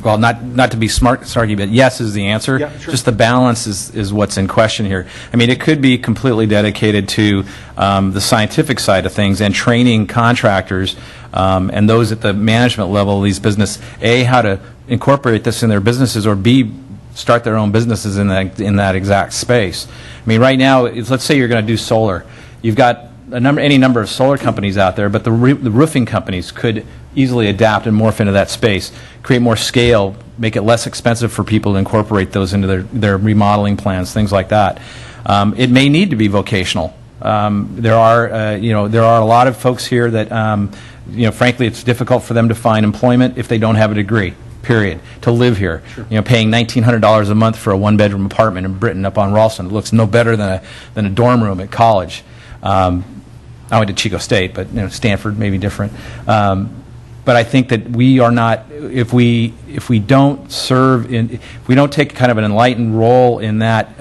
Well, not to be smart, but yes is the answer. Yeah, sure. Just the balance is what's in question here. I mean, it could be completely dedicated to the scientific side of things and training contractors and those at the management level of these business, A, how to incorporate this in their businesses, or B, start their own businesses in that exact space. I mean, right now, let's say you're going to do solar. You've got any number of solar companies out there, but the roofing companies could easily adapt and morph into that space, create more scale, make it less expensive for people to incorporate those into their remodeling plans, things like that. It may need to be vocational. There are a lot of folks here that, frankly, it's difficult for them to find employment if they don't have a degree, period, to live here. Sure. Paying $1,900 a month for a one-bedroom apartment in Britain up on Ralston, it looks no better than a dorm room at college. I went to Chico State, but Stanford may be different. But I think that we are not, if we don't serve if we don't take kind of an enlightened role in that,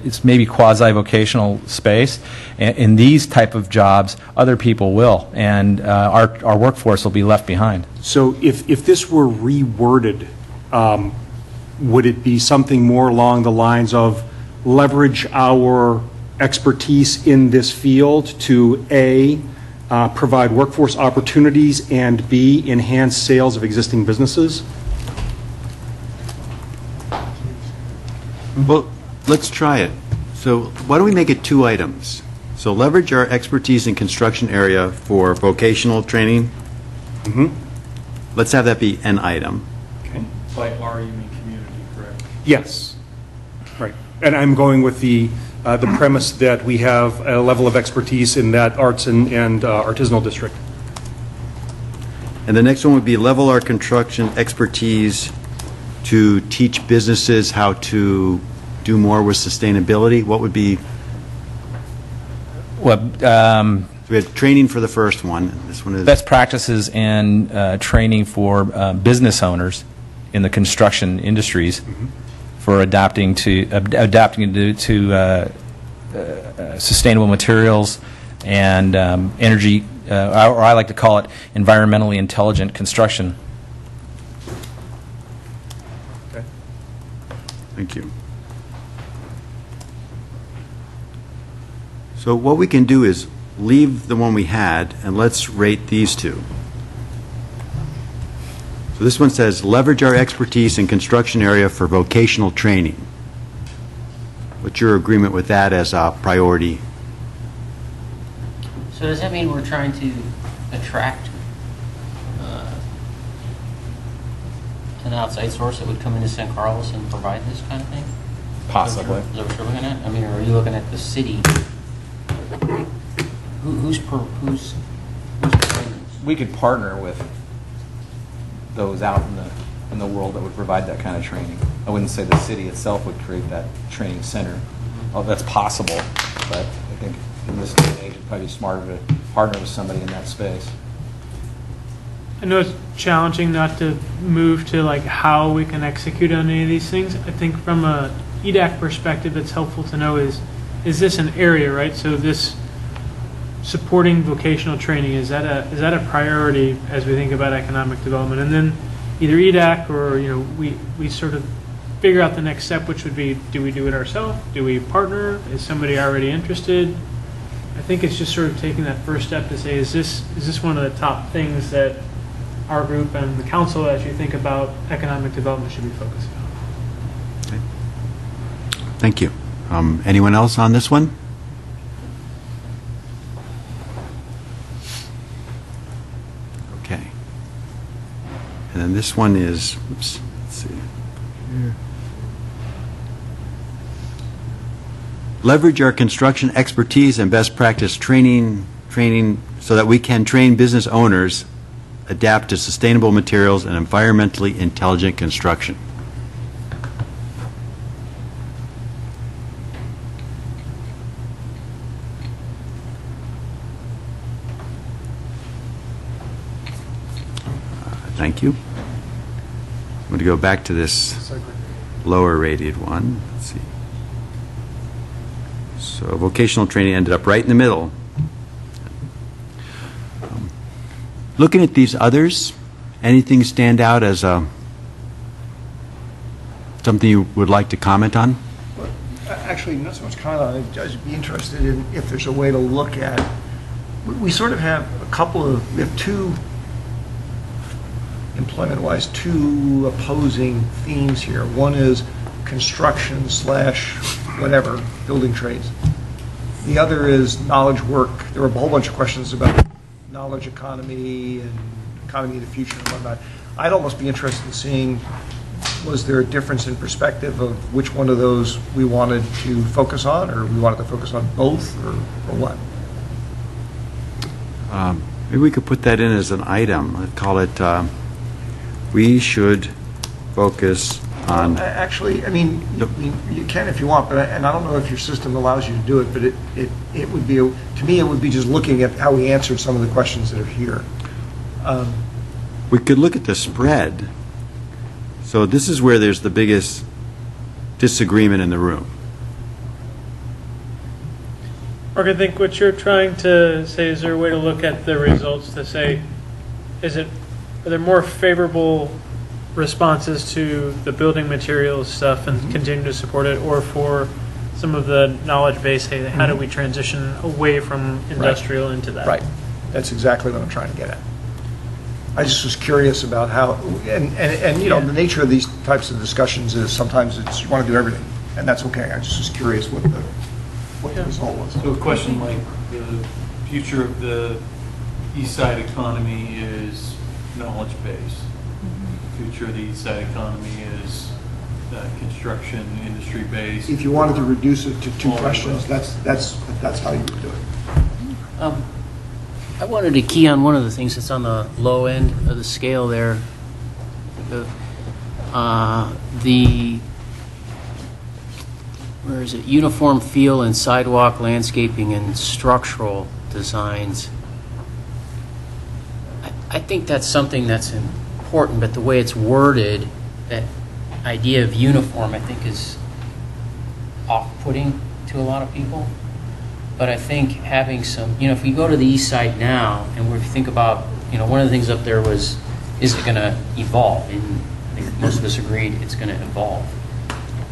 it's maybe quasi-vocational space, in these type of jobs, other people will, and our workforce will be left behind. So if this were reworded, would it be something more along the lines of leverage our expertise in this field to A, provide workforce opportunities, and B, enhance sales of existing businesses. Well, let's try it. So why don't we make it 2 items? So leverage our expertise in construction area for vocational training. Let's have that be an item. By R, you mean community, correct? Yes. Right. And I'm going with the premise that we have a level of expertise in that arts and artisanal district. And the next one would be level our construction expertise to teach businesses how to do more with sustainability. What would be, Well, we had training for the first one. This one is best practices and training for business owners in the construction industries for adapting to sustainable materials and energy, or I like to call it environmentally intelligent construction. Thank you. So what we can do is leave the one we had, and let's rate these 2. So this one says, leverage our expertise in construction area for vocational training. What's your agreement with that as a priority? So does that mean we're trying to attract an outside source that would come into San Carlos and provide this kind of thing? Possibly. Is that what you're looking at? I mean, are you looking at the city? Who's providing this? We could partner with those out in the world that would provide that kind of training. I wouldn't say the city itself would create that training center. Oh, that's possible, but I think in this day and age, it'd probably be smarter to partner with somebody in that space. I know it's challenging not to move to like how we can execute on any of these things. I think from a EDAC perspective, it's helpful to know is this an area, right? So this supporting vocational training, is that a priority as we think about economic development? And then either EDAC or we sort of figure out the next step, which would be, do we do it ourselves? Do we partner? Is somebody already interested? I think it's just sort of taking that first step to say, is this one of the top things that our group and the council, as you think about economic development, should be focusing on? Okay. Thank you. Anyone else on this one? Okay. And then this one is, oops, let's see. Here. Leverage our construction expertise and best practice training so that we can train business owners adapt to sustainable materials and environmentally intelligent construction. Thank you. I'm going to go back to this lower rated one. Let's see. So vocational training ended up right in the middle. Looking at these others, anything stand out as something you would like to comment on? Actually, not so much comment on it. I'd be interested in if there's a way to look at, we sort of have we have 2, employment-wise, 2 opposing themes here. One is construction / whatever, building trades. The other is knowledge work. There were a whole bunch of questions about knowledge economy and economy of the future and whatnot. I'd almost be interested in seeing, was there a difference in perspective of which one of those we wanted to focus on, or we wanted to focus on both, or what? Maybe we could put that in as an item. I'd call it, we should focus on... Actually, I mean, you can if you want, but and I don't know if your system allows you to do it, but it would be, to me, it would be just looking at how we answered some of the questions that are here. We could look at the spread. So this is where there's the biggest disagreement in the room. Mark, I think what you're trying to say, is there a way to look at the results to say, are there more favorable responses to the building materials stuff and continue to support it, or for some of the knowledge base, hey, how do we transition away from industrial into that? Right. That's exactly what I'm trying to get at. I just was curious about how, and you know, the nature of these types of discussions is sometimes it's, you want to do everything, and that's okay. I just was curious what the result was. So a question like the future of the east side economy is knowledge-based. The future of the east side economy is construction, industry-based. If you wanted to reduce it to two questions, that's how you would do it. I wanted to key on one of the things that's on the low end of the scale there. Where is it? Uniform feel and sidewalk landscaping and structural designs. I think that's something that's important, but the way it's worded, that idea of uniform, I think, is off-putting to a lot of people. But I think having some, if we go to the east side now, and we think about, one of the things up there was, is it going to evolve? And I think most of us agreed it's going to evolve.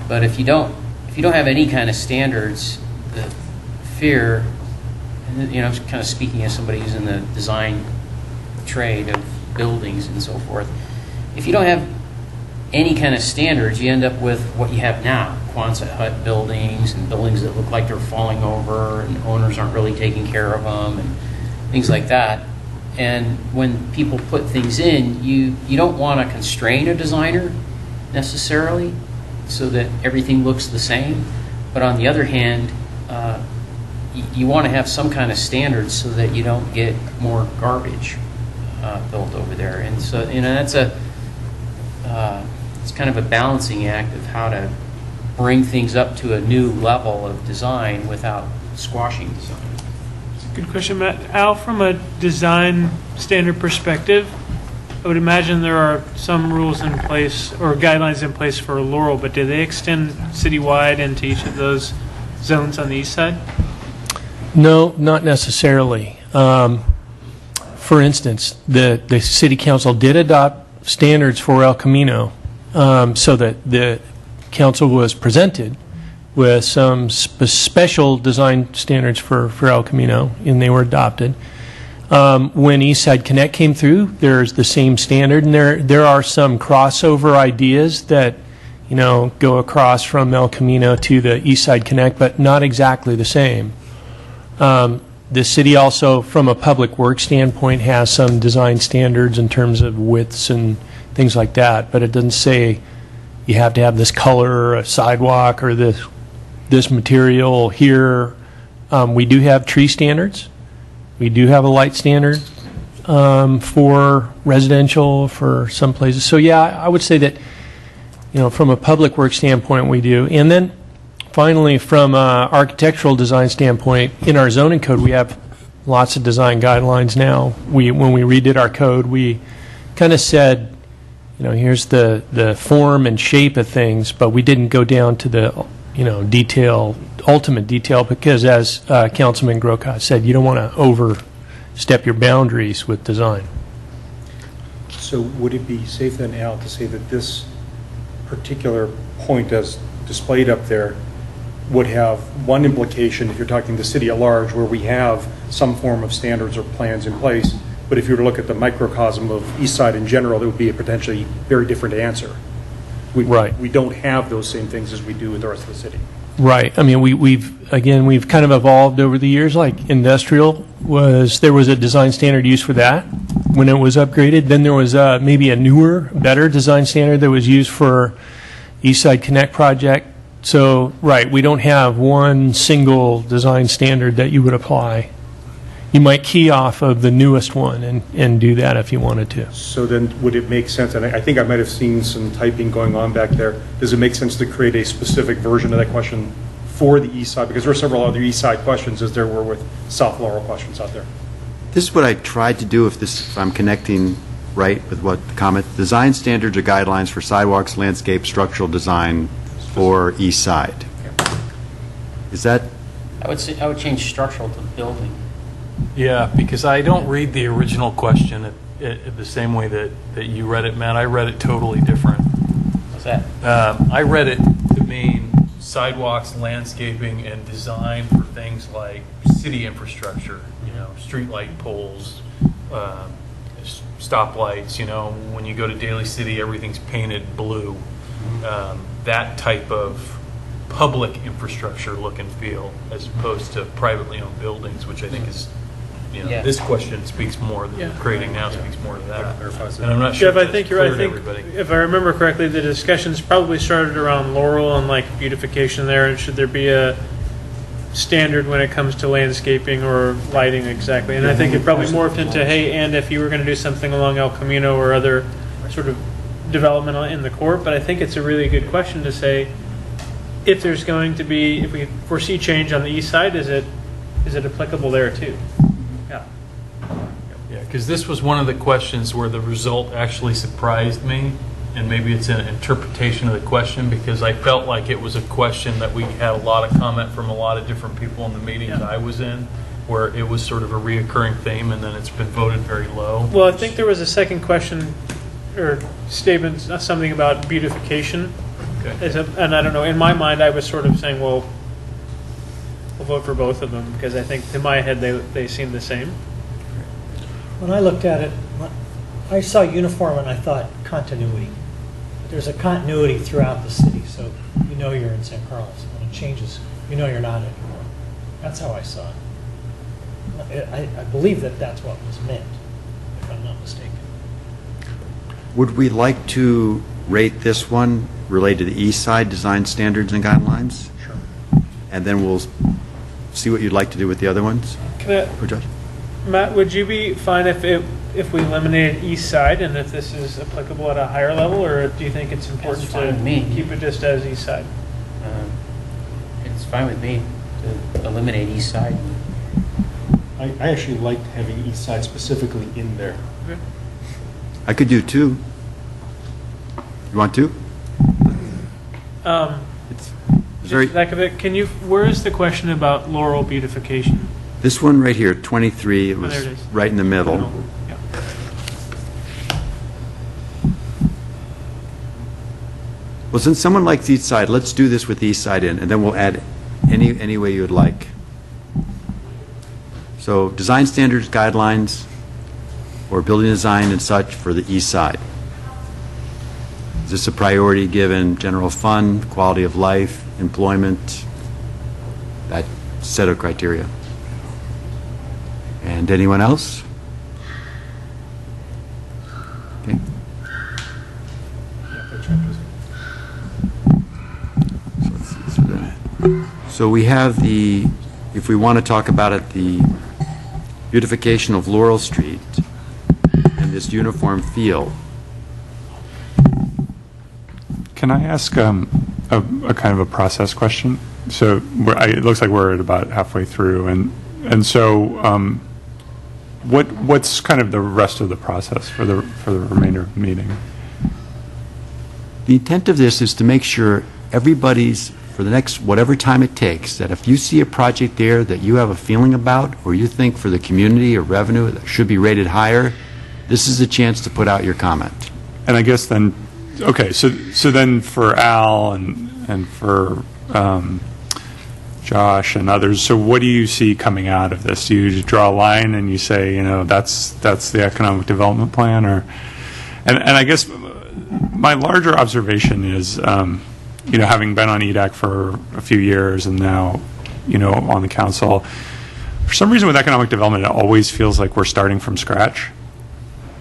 But if you don't have any kind of standards, the fear, and I'm kind of speaking as somebody who's in the design trade of buildings and so forth. If you don't have any kind of standards, you end up with what you have now, Quonset hut buildings and buildings that look like they're falling over and owners aren't really taking care of them and things like that. And when people put things in, you don't want to constrain a designer necessarily so that everything looks the same. But on the other hand, you want to have some kind of standards so that you don't get more garbage built over there. And so, that's it's kind of a balancing act of how to bring things up to a new level of design without squashing design. It's a good question, Matt. Al, from a design standard perspective, I would imagine there are some rules in place or guidelines in place for Laurel, but do they extend citywide into each of those zones on the east side? No, not necessarily. For instance, the city council did adopt standards for El Camino, so that the council was presented with some special design standards for El Camino, and they were adopted. When Eastside Connect came through, there's the same standard, and there are some crossover ideas that go across from El Camino to the Eastside Connect, but not exactly the same. The city also, from a public works standpoint, has some design standards in terms of widths and things like that, but it doesn't say you have to have this color or a sidewalk or this material here. We do have tree standards. We do have a light standard for residential for some places. So yeah, I would say that from a public works standpoint we do. And then finally, from an architectural design standpoint, in our zoning code we have lots of design guidelines now. When we redid our code, we kind of said, here's the form and shape of things, but we didn't go down to the ultimate detail, because as Councilman Grocott said, you don't want to overstep your boundaries with design. So would it be safe then, Al, to say that this particular point as displayed up there would have one implication if you're talking the city at large, where we have some form of standards or plans in place, but if you were to look at the microcosm of East Side in general, it would be a potentially very different answer. Right. We don't have those same things as we do with the rest of the city. Right. I mean, we've kind of evolved over the years. Like industrial there was a design standard used for that when it was upgraded. Then there was maybe a newer, better design standard that was used for East Side Connect project. So, right, we don't have one single design standard that you would apply. You might key off of the newest one and do that if you wanted to. So then would it make sense, and I think I might have seen some typing going on back there, does it make sense to create a specific version of that question for the East Side? Because there are several other East Side questions as there were with South Laurel questions out there. This is what I tried to do, if I'm connecting right with what the comment. Design standards or guidelines for sidewalks, landscape, structural design for East Side. Is that? I would change structural to building. Yeah, because I don't read the original question the same way that you read it, Matt. I read it totally different. What's that? I read it to mean sidewalks, landscaping, and design for things like city infrastructure. streetlight poles, stoplights, when you go to Daly City, everything's painted blue. That type of public infrastructure look and feel, as opposed to privately owned buildings, which I think is, Yeah. this question speaks more, the Yeah. creating now speaks more to that. And I'm not sure Jeff, I if think that's you're right. I clear to think, everybody. if I remember correctly, the discussions probably started around Laurel and like beautification there, and should there be a standard when it comes to landscaping or lighting exactly? And I think it probably morphed into, hey, and if you were going to do something along El Camino or other sort of development in the court, but I think it's a really good question to say, if there's going to be, if we foresee change on the east side, is it applicable there too? Yeah. Yeah, because this was one of the questions where the result actually surprised me, and maybe it's an interpretation of the question, because I felt like it was a question that we had a lot of comment from a lot of different people in the meetings I was in, where it was sort of a reoccurring theme, and then it's been voted very low. Well, I think there was a second question or statement, something about beautification. Okay. And I don't know, in my mind, I was sort of saying, well, we'll vote for both of them, because I think in my head they seem the same. When I looked at it, I saw uniform and I thought continuity. There's a continuity throughout the city, so you know you're in San Carlos. When it changes, you know you're not anymore. That's how I saw it. I believe that that's what was meant, if I'm not mistaken. Would we like to rate this one related to the east side design standards and guidelines? Sure. And then we'll see what you'd like to do with the other ones? Can Or Judge? Matt, would you be fine if we eliminated east side and if this is applicable at a higher level, or do you think it's important That's fine with to me. keep it just as east side? It's fine with me to eliminate east side. I actually liked having east side specifically in there. I could do two. You want two? It's very, Back of it, where is the question about Laurel beautification? this one right here, 23, it Oh, was there it is. right in the middle. Yeah. Well, since someone likes east side, let's do this with the east side in, and then we'll add any way you would like. So design standards, guidelines, or building design and such for the east side. Is this a priority given general fund, quality of life, employment, that set of criteria? And anyone else? Okay. So we have the, if we want to talk about it, the beautification of Laurel Street and this uniform feel. Can I ask a kind of a process question? So it looks like we're at about halfway through, and so what's kind of the rest of the process for the remainder of the meeting? The intent of this is to make sure everybody's, for the next whatever time it takes, that if you see a project there that you have a feeling about, or you think for the community or revenue that should be rated higher, this is a chance to put out your comment. And I guess then, okay, so then for Al and for Josh and others, so what do you see coming out of this? Do you just draw a line and you say, that's the economic development plan, or? And I guess my larger observation is, having been on EDAC for a few years and now, on the council, for some reason with economic development, it always feels like we're starting from scratch.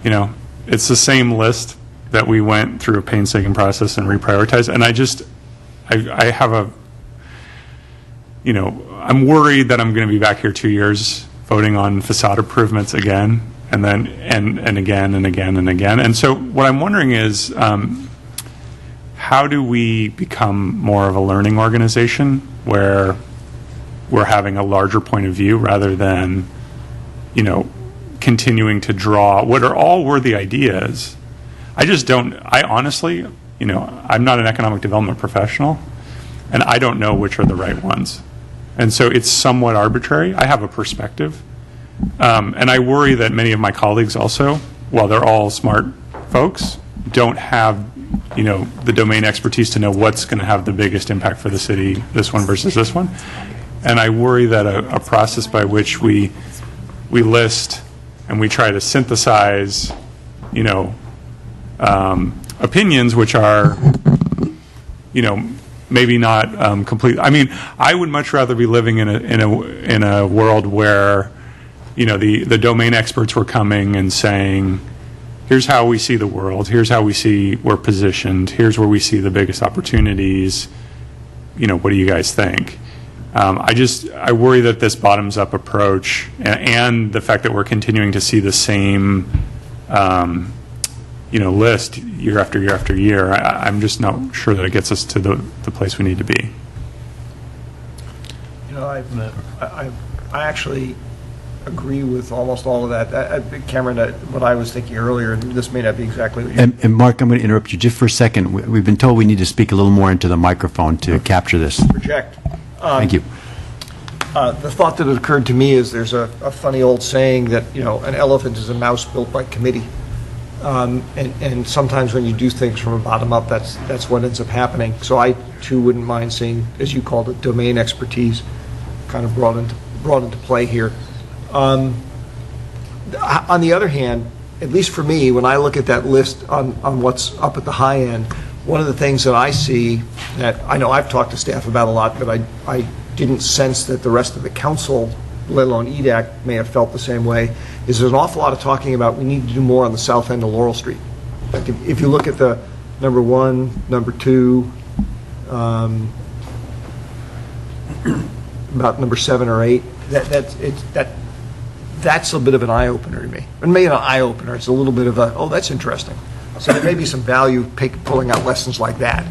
It's the same list that we went through a painstaking process and reprioritized. And I have I'm worried that I'm going to be back here 2 years voting on facade improvements again, and then, and again, and again, and again. And so what I'm wondering is, how do we become more of a learning organization where we're having a larger point of view rather than, continuing to draw what are all worthy ideas? I honestly, I'm not an economic development professional, and I don't know which are the right ones. And so it's somewhat arbitrary. I have a perspective. And I worry that many of my colleagues also, while they're all smart folks, don't have, the domain expertise to know what's going to have the biggest impact for the city, this one versus this one. And I worry that a process by which we we list and we try to synthesize, opinions which are, maybe not complete. I mean, I would much rather be living in a world where, the domain experts were coming and saying, here's how we see the world, here's how we see we're positioned, here's where we see the biggest opportunities. What do you guys think? I worry that this bottoms-up approach and the fact that we're continuing to see the same, list year after year after year, I'm just not sure that it gets us to the place we need to be. I actually agree with almost all of that. Cameron, what I was thinking earlier, and this may not be exactly what you... And Mark, I'm going to interrupt you just for a second. We've been told we need to speak a little more into the microphone to capture this. Project. Thank you. The thought that occurred to me is there's a funny old saying that, an elephant is a mouse built by committee. And sometimes when you do things from a bottom up, that's what ends up happening. So I, too, wouldn't mind seeing, as you called it, domain expertise kind of brought into play here. On the other hand, at least for me, when I look at that list on what's up at the high end, one of the things that I see that I know I've talked to staff about a lot, but I didn't sense that the rest of the council, let alone EDAC, may have felt the same way, is there's an awful lot of talking about we need to do more on the south end of Laurel Street. Like if you look at the number 1, number 2, about number 7 or 8, that's a bit of an eye-opener to me. And maybe not an eye-opener, it's a little bit of a, oh, that's interesting. So there may be some value pulling out lessons like that.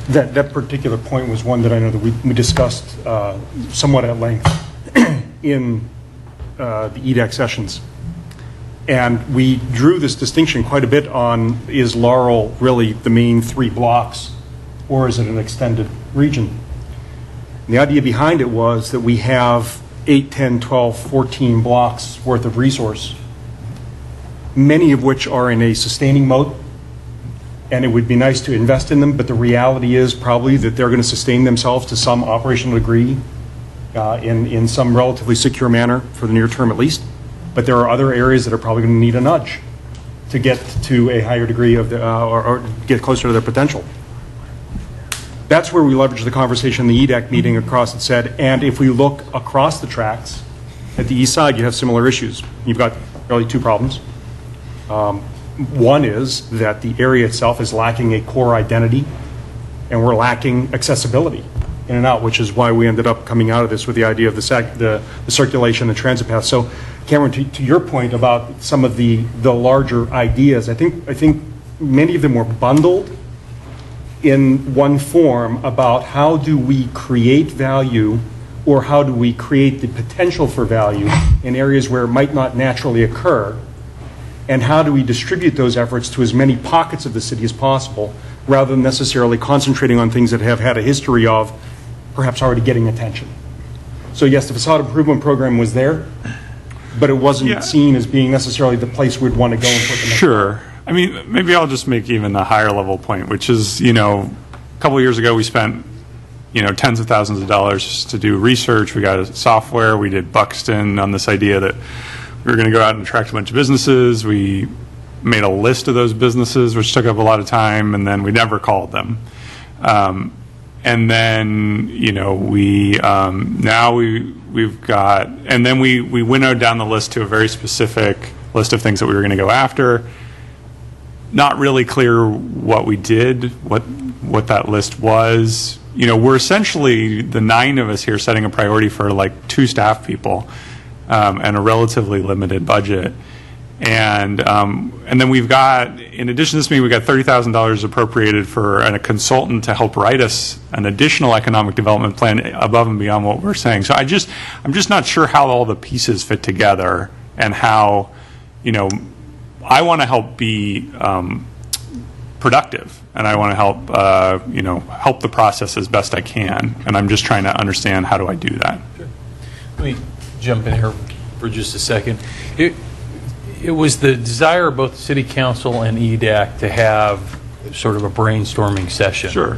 That particular point was one that I know that we discussed somewhat at length in the EDAC sessions. And we drew this distinction quite a bit on, is Laurel really the main 3 blocks, or is it an extended region? And the idea behind it was that we have 8, 10, 12, 14 blocks worth of resource, many of which are in a sustaining mode, and it would be nice to invest in them, but the reality is probably that they're going to sustain themselves to some operational degree in some relatively secure manner for the near term at least. But there are other areas that are probably going to need a nudge to get to a higher degree of or get closer to their potential. That's where we leveraged the conversation in the EDAC meeting across and said, and if we look across the tracks at the east side, you have similar issues. You've got really 2 problems. One is that the area itself is lacking a core identity, and we're lacking accessibility in and out, which is why we ended up coming out of this with the idea of the circulation and transit path. So, Cameron, to your point about some of the larger ideas, I think many of them were bundled in one form about how do we create value, or how do we create the potential for value in areas where it might not naturally occur, and how do we distribute those efforts to as many pockets of the city as possible, rather than necessarily concentrating on things that have had a history of perhaps already getting attention. So yes, the facade improvement program was there, but it wasn't seen as being necessarily the place we'd want to go and put the next. Sure. I mean, maybe I'll just make even a higher level point, which is, a couple of years ago we spent, tens of thousands of dollars to do research. We got a software. We did Buxton on this idea that we were going to go out and attract a bunch of businesses. We made a list of those businesses, which took up a lot of time, and then we never called them. And then, we've got, and then we winnowed down the list to a very specific list of things that we were going to go after. Not really clear what we did, what that list was. We're essentially, the 9 of us here, setting a priority for like 2 staff people and a relatively limited budget. And then we've got, in addition to this meeting, we've got $30,000 appropriated for a consultant to help write us an additional economic development plan above and beyond what we're saying. So I'm just not sure how all the pieces fit together, and how, I want to help be productive, and I want to help, help the process as best I can. And I'm just trying to understand, how do I do that? Sure. Let me jump in here for just a second. It was the desire of both the City Council and EDAC to have sort of a brainstorming session. Sure.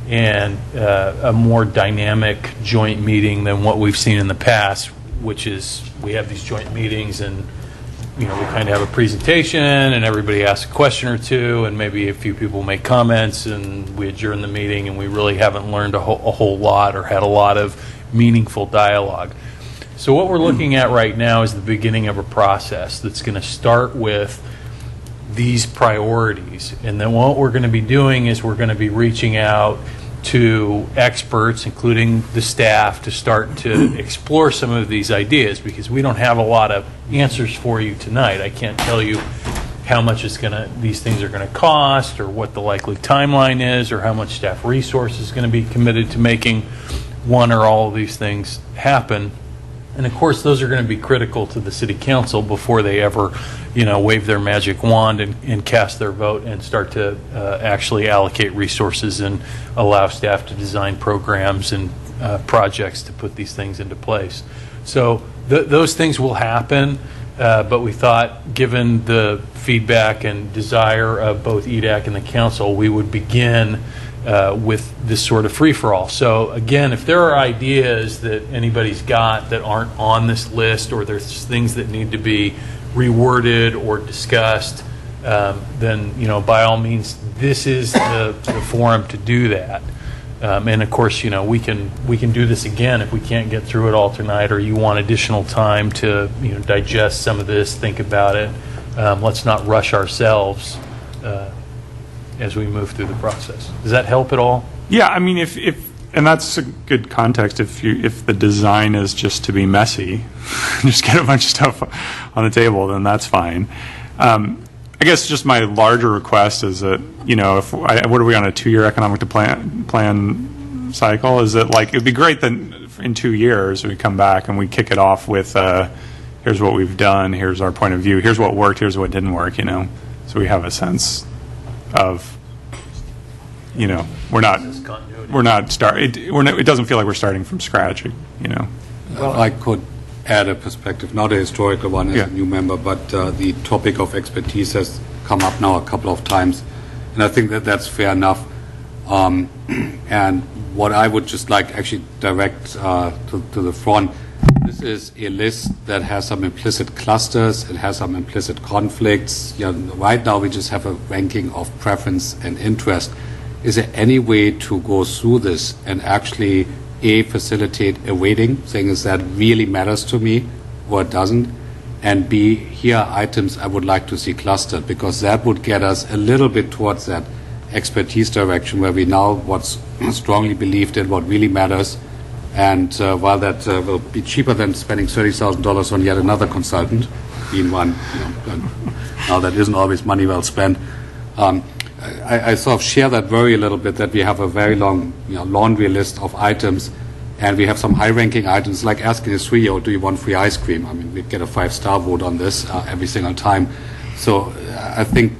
And a more dynamic joint meeting than what we've seen in the past, which is we have these joint meetings and we kind of have a presentation and everybody asks a question or two and maybe a few people make comments and we adjourn the meeting and we really haven't learned a whole lot or had a lot of meaningful dialogue. So what we're looking at right now is the beginning of a process that's going to start with these priorities. And then what we're going to be doing is we're going to be reaching out to experts, including the staff, to start to explore some of these ideas, because we don't have a lot of answers for you tonight. I can't tell you how much these things are going to cost, or what the likely timeline is, or how much staff resource is going to be committed to making one or all of these things happen. And of course, those are going to be critical to the city council before they ever, wave their magic wand and cast their vote and start to actually allocate resources and allow staff to design programs and projects to put these things into place. So those things will happen, but we thought, given the feedback and desire of both EDAC and the council, we would begin with this sort of free-for-all. So again, if there are ideas that anybody's got that aren't on this list, or there's things that need to be reworded or discussed, then by all means, this is the forum to do that. And of course, we can do this again if we can't get through it all tonight, or you want additional time to digest some of this, think about it. Let's not rush ourselves as we move through the process. Does that help at all? Yeah, I mean, if and that's a good context. If the design is just to be messy, just get a bunch of stuff on the table, then that's fine. I guess just my larger request is that what are we on, a 2-year economic plan cycle? Is it like, it'd be great that in 2 years we come back and we kick it off with here's what we've done, here's our point of view, here's what worked, here's what didn't work. So we have a sense of, it doesn't feel like we're starting from scratch, Well, I could add a perspective, not a historical one as a new member, but the topic of expertise has come up now a couple of times, and I think that that's fair enough. And what I would just like actually direct to the front, this is a list that has some implicit clusters, it has some implicit conflicts. Right now we just have a ranking of preference and interest. Is there any way to go through this and actually, A, facilitate a weighting, saying is that really matters to me or it doesn't, and B, here are items I would like to see clustered, because that would get us a little bit towards that expertise direction where we now what's strongly believed in what really matters. And while that will be cheaper than spending $30,000 on yet another consultant, being one, now that isn't always money well spent. I sort of share that worry a little bit that we have a very long laundry list of items, and we have some high-ranking items like asking a 3-year-old, do you want free ice cream? I mean, we'd get a 5-star vote on this every single time. So I think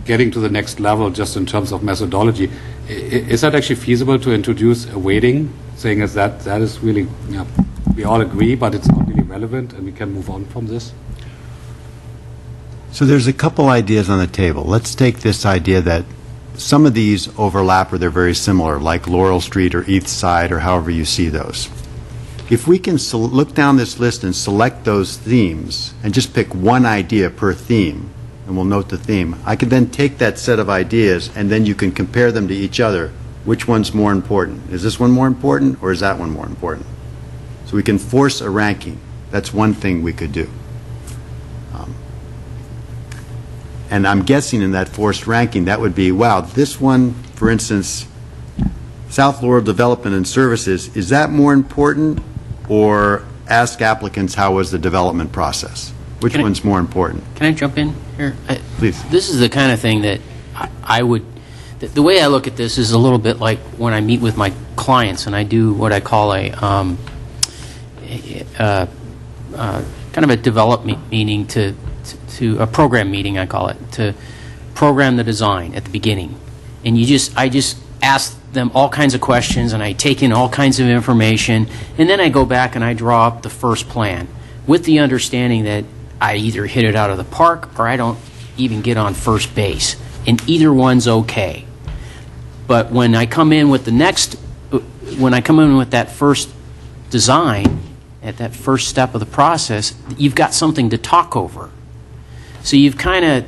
getting to the next level just in terms of methodology, is that actually feasible to introduce a weighting, saying as that is really, we all agree, but it's not really relevant and we can move on from this? So there's a couple ideas on the table. Let's take this idea that some of these overlap or they're very similar, like Laurel Street or East Side or however you see those. If we can look down this list and select those themes and just pick one idea per theme, and we'll note the theme, I can then take that set of ideas and then you can compare them to each other. Which one's more important? Is this one more important or is that one more important? So we can force a ranking. That's one thing we could do. And I'm guessing in that forced ranking, that would be, wow, this one, for instance, South Laurel Development and Services, is that more important? Or ask applicants, how was the development process? Which one's more important? Can I jump in here? Please. This is the kind of thing that I would, the way I look at this is a little bit like when I meet with my clients and I do what I call a kind of a development meeting to a program meeting, I call it, to program the design at the beginning. And I just ask them all kinds of questions and I take in all kinds of information, and then I go back and I draw up the first plan with the understanding that I either hit it out of the park or I don't even get on first base, and either one's okay. But when I come in with that first design at that first step of the process, you've got something to talk over. So you've kind of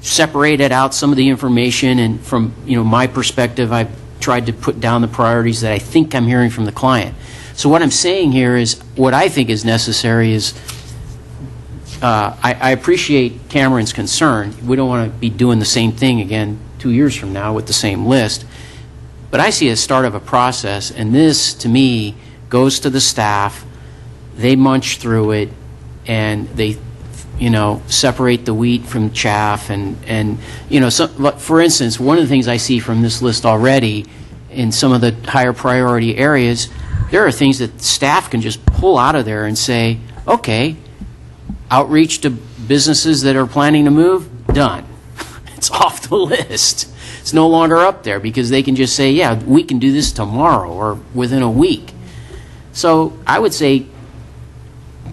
separated out some of the information, and from my perspective, I've tried to put down the priorities that I think I'm hearing from the client. So what I'm saying here is what I think is necessary is I appreciate Cameron's concern. We don't want to be doing the same thing again 2 years from now with the same list. But I see a start of a process, and this, to me, goes to the staff. They munch through it, and they, separate the wheat from chaff. And for instance, one of the things I see from this list already in some of the higher priority areas, there are things that staff can just pull out of there and say, okay, outreach to businesses that are planning to move, done. It's off the list. It's no longer up there because they can just say, yeah, we can do this tomorrow or within a week. So I would say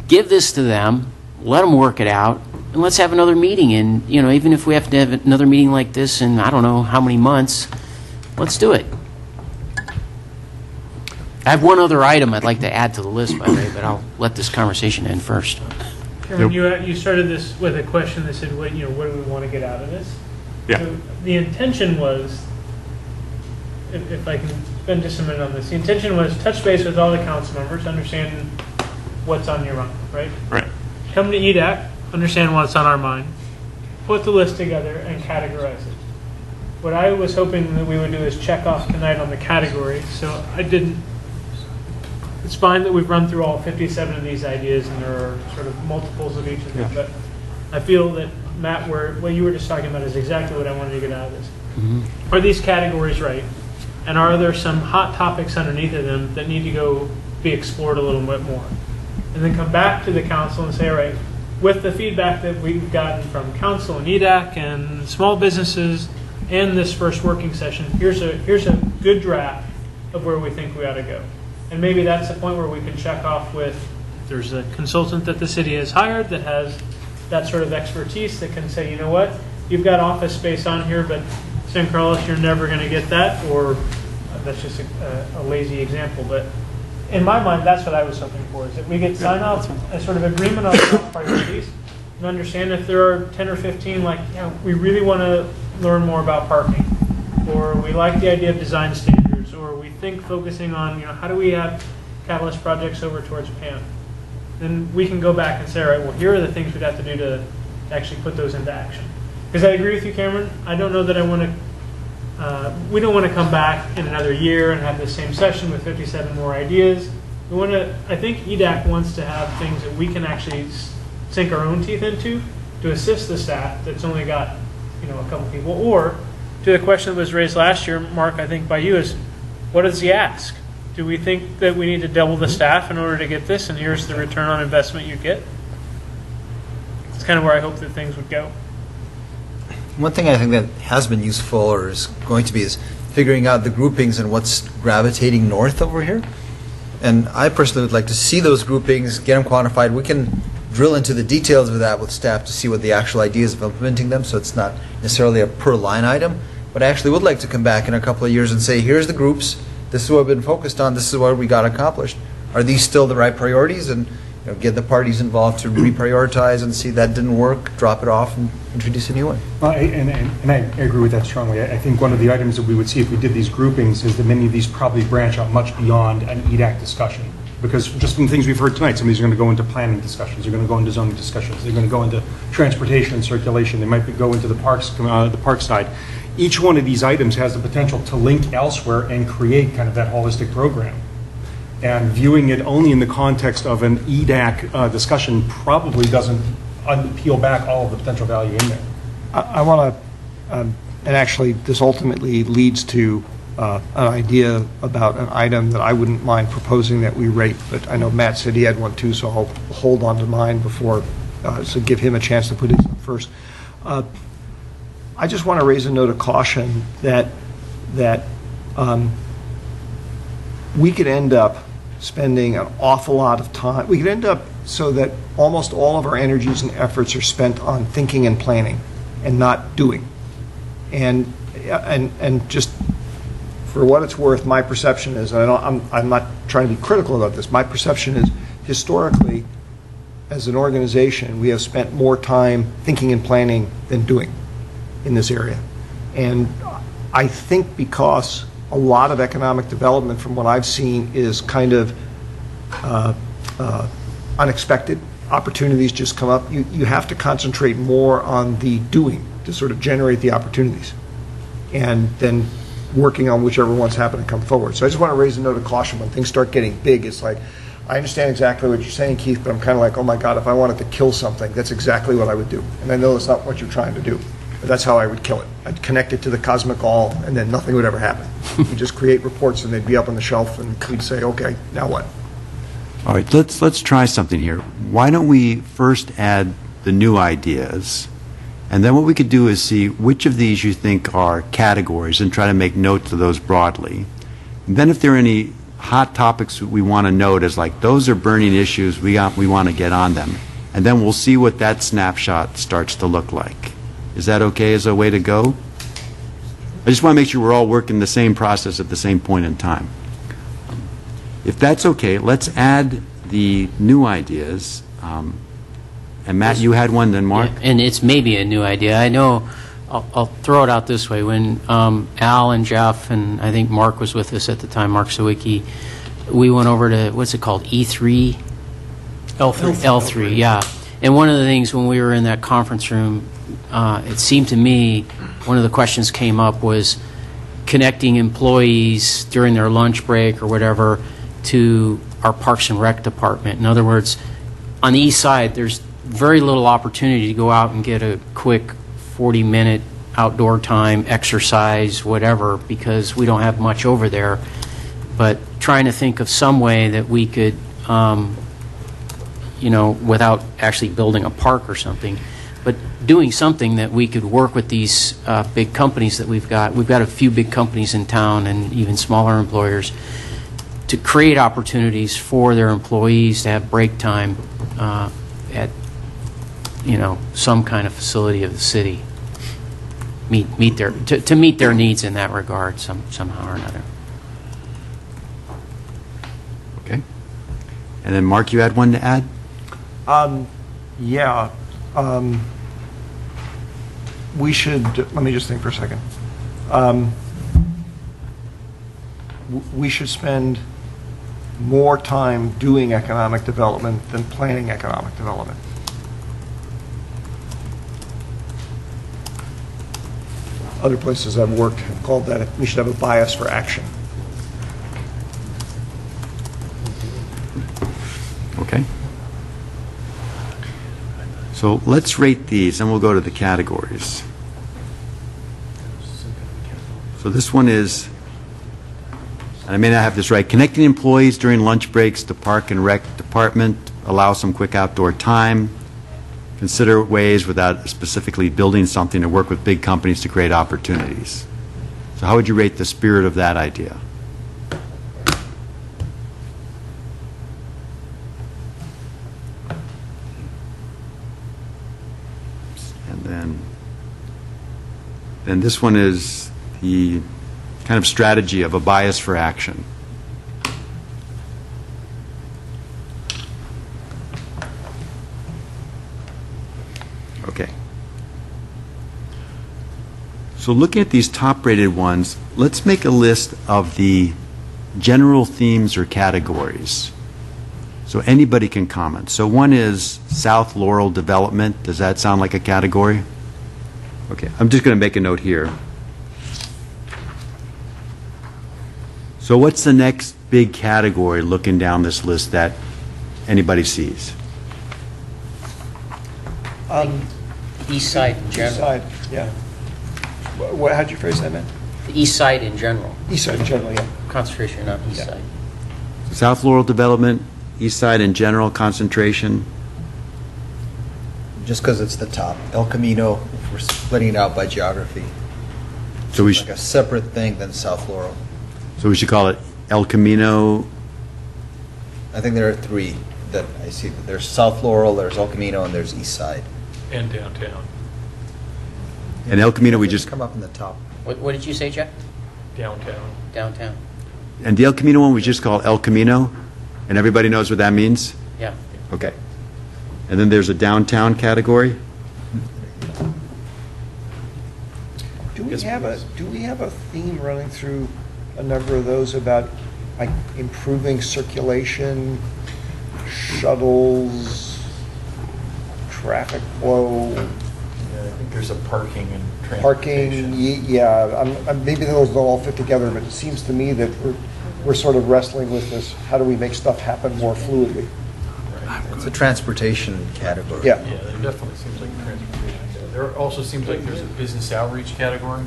give this to them, let them work it out, and let's have another meeting. And, even if we have to have another meeting like this in I don't know how many months, let's do it. I have one other item I'd like to add to the list, by the way, but I'll let this conversation end first. Cameron, you started this with a question that said, what do we want to get out of this? Yeah. So the intention was, if I can spend just a minute on this, the intention was touch base with all the council members, understand what's on your mind, right? Right. Come to EDAC, understand what's on our mind, put the list together, and categorize it. What I was hoping that we would do is check off tonight on the category. So it's fine that we've run through all 57 of these ideas, and there are sort of multiples of each of them, but I feel that, Matt, what you were just talking about is exactly what I wanted to get out of this. Mm-hmm. Are these categories right? And are there some hot topics underneath of them that need to go be explored a little bit more? And then come back to the council and say, all right, with the feedback that we've gotten from council and EDAC and small businesses and this first working session, here's a good draft of where we think we ought to go. And maybe that's the point where we can check off with, there's a consultant that the city has hired that has that sort of expertise that can say, you know what, you've got office space on here, but San Carlos, you're never going to get that, or that's just a lazy example. But in my mind, that's what I was hoping for, is that we get sign-off, a sort of agreement on the priorities, and understand if there are 10 or 15, we really want to learn more about parking, or we like the idea of design standards, or we think focusing on, how do we have catalyst projects over towards PAM? Then we can go back and say, all right, well, here are the things we'd have to do to actually put those into action. Because I agree with you, Cameron. I don't know that I want to, we don't want to come back in another year and have the same session with 57 more ideas. We want to, I think EDAC wants to have things that we can actually sink our own teeth into to assist the staff that's only got, a couple people. Or to the question that was raised last year, Mark, I think by you, is what does he ask? Do we think that we need to double the staff in order to get this, and here's the return on investment you get? It's kind of where I hope that things would go. One thing I think that has been useful or is going to be is figuring out the groupings and what's gravitating north over here. And I personally would like to see those groupings, get them quantified. We can drill into the details of that with staff to see what the actual ideas of implementing them, so it's not necessarily a per line item. But I actually would like to come back in a couple of years and say, here's the groups, this is what we've been focused on, this is what we got accomplished. Are these still the right priorities? And get the parties involved to reprioritize and see that didn't work, drop it off, and introduce a new one. And I agree with that strongly. I think one of the items that we would see if we did these groupings is that many of these probably branch out much beyond an EDAC discussion. Because just from the things we've heard tonight, some of these are going to go into planning discussions, they're going to go into zoning discussions, they're going to go into transportation and circulation, they might go into the park side. Each one of these items has the potential to link elsewhere and create kind of that holistic program. And viewing it only in the context of an EDAC discussion probably doesn't peel back all of the potential value in there. I want to, and actually this ultimately leads to an idea about an item that I wouldn't mind proposing that we rate, but I know Matt said he had one too, so I'll hold on to mine before, so give him a chance to put his up first. I just want to raise a note of caution that we could end up spending an awful lot of time. We could end up so that almost all of our energies and efforts are spent on thinking and planning and not doing. And just for what it's worth, my perception is, and I'm not trying to be critical about this, my perception is historically, as an organization, we have spent more time thinking and planning than doing in this area. And I think because a lot of economic development, from what I've seen, is kind of unexpected. Opportunities just come up. You have to concentrate more on the doing to sort of generate the opportunities, and then working on whichever ones happen to come forward. So I just want to raise a note of caution when things start getting big. It's like, I understand exactly what you're saying, Keith, but I'm kind of like, oh my God, if I wanted to kill something, that's exactly what I would do. And I know that's not what you're trying to do, but that's how I would kill it. I'd connect it to the cosmic all, and then nothing would ever happen. We'd just create reports, and they'd be up on the shelf, and we'd say, okay, now what? All right, let's try something here. Why don't we first add the new ideas, and then what we could do is see which of these you think are categories and try to make notes of those broadly. And then if there are any hot topics we want to note as like, those are burning issues, we want to get on them. And then we'll see what that snapshot starts to look like. Is that okay as a way to go? I just want to make sure we're all working the same process at the same point in time. If that's okay, let's add the new ideas. And Matt, you had one, then Mark? Yeah, and it's maybe a new idea. I know, I'll throw it out this way. When Al and Jeff, and I think Mark was with us at the time, Mark Sawicki, we went over to, what's it called, E3? L3, yeah. And one of the things when we were in that conference room, it seemed to me, one of the questions came up was connecting employees during their lunch break or whatever to our Parks and Rec department. In other words, on the east side, there's very little opportunity to go out and get a quick 40-minute outdoor time, exercise, whatever, because we don't have much over there. But trying to think of some way that we could, without actually building a park or something, but doing something that we could work with these big companies that we've got. We've got a few big companies in town and even smaller employers to create opportunities for their employees to have break time at some kind of facility of the city. Meet their needs in that regard somehow or another. Okay. And then Mark, you had one to add? Yeah. We should, let me just think for a second. We should spend more time doing economic development than planning economic development. Other places I've worked have called that, we should have a bias for action. Okay. So let's rate these, and we'll go to the categories. So this one is, and I may not have this right, connecting employees during lunch breaks to Park and Rec department, allow some quick outdoor time, consider ways without specifically building something to work with big companies to create opportunities. So how would you rate the spirit of that idea? And then this one is the kind of strategy of a bias for action. Okay. So looking at these top-rated ones, let's make a list of the general themes or categories. So anybody can comment. So one is South Laurel Development. Does that sound like a category? Okay, I'm just going to make a note here. So what's the next big category looking down this list that anybody sees? East side in general. East side, yeah. How'd you phrase that, man? The east side in general. East side in general, yeah. Concentration on east side. South Laurel Development, East Side in general, concentration. Just because it's the top. El Camino, if we're splitting it out by geography. So we like a separate thing than South Laurel. So we should call it El Camino. I think there are three that I see. There's South Laurel, there's El Camino, and there's East Side. And downtown. And El Camino, we just come up in the top. What did you say, Jeff? Downtown. Downtown. And the El Camino one we just call El Camino, and everybody knows what that means. Yeah. Okay. And then there's a downtown category? Do we have a theme running through a number of those about like improving circulation, shuttles, traffic flow, I think there's a parking and parking? transportation. Yeah, maybe those don't all fit together, but it seems to me that we're sort of wrestling with this, how do we make stuff happen more fluidly? It's a transportation category. Yeah. Yeah, there definitely seems like transportation. There also seems like there's a business outreach category.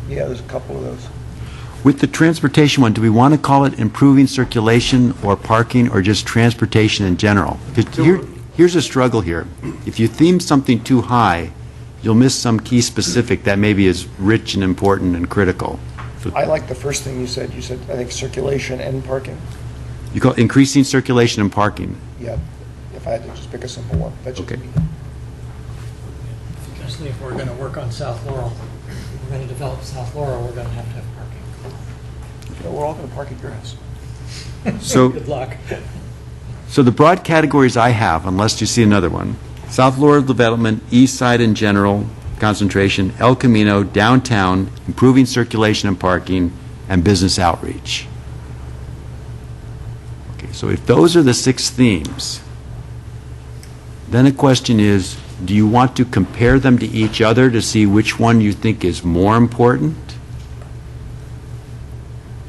Yeah, there's a couple of those. With the transportation one, do we want to call it improving circulation or parking or just transportation in general? 'Cause here's a struggle here. If you theme something too high, you'll miss some key specific that maybe is rich and important and critical. I like the first thing you said. You said, I think, circulation and parking. You call it increasing circulation and parking. Yeah, if I had to just pick a simple one. That's just Okay. me. Especially if we're going to work on South Laurel. If we're going to develop South Laurel, we're going to have parking. No, we're all going to park at your house. So, Good luck. so the broad categories I have, unless you see another one, South Laurel Development, East Side in general, concentration, El Camino, downtown, improving circulation and parking, and business outreach. Okay, so if those are the 6 themes, then the question is, do you want to compare them to each other to see which one you think is more important?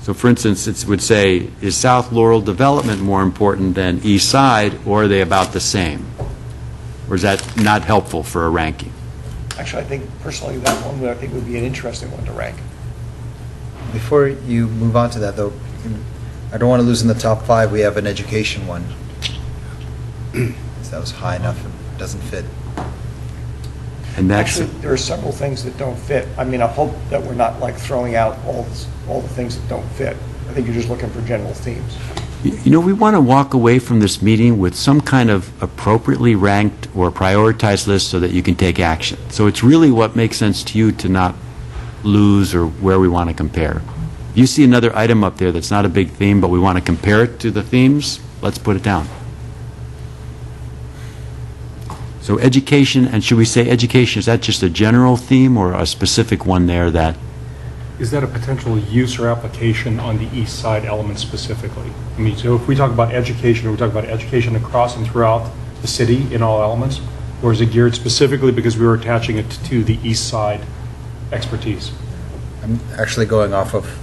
So for instance, it would say, is South Laurel Development more important than East Side, or are they about the same? Or is that not helpful for a ranking? Actually, I think personally that one I think would be an interesting one to rank. Before you move on to that, though, I don't want to lose in the top 5. We have an education one. So that was high enough. It doesn't fit. And that's, Actually, there are several things that don't fit. I mean, I hope that we're not like throwing out all the things that don't fit. I think you're just looking for general themes. you know, we want to walk away from this meeting with some kind of appropriately ranked or prioritized list so that you can take action. So it's really what makes sense to you to not lose or where we want to compare. If you see another item up there that's not a big theme, but we want to compare it to the themes, let's put it down. So education, and should we say education, is that just a general theme or a specific one there that? Is that a potential use or application on the east side element specifically? I mean, so if we talk about education, are we talking about education across and throughout the city in all elements? Or is it geared specifically because we were attaching it to the east side expertise? I'm actually going off of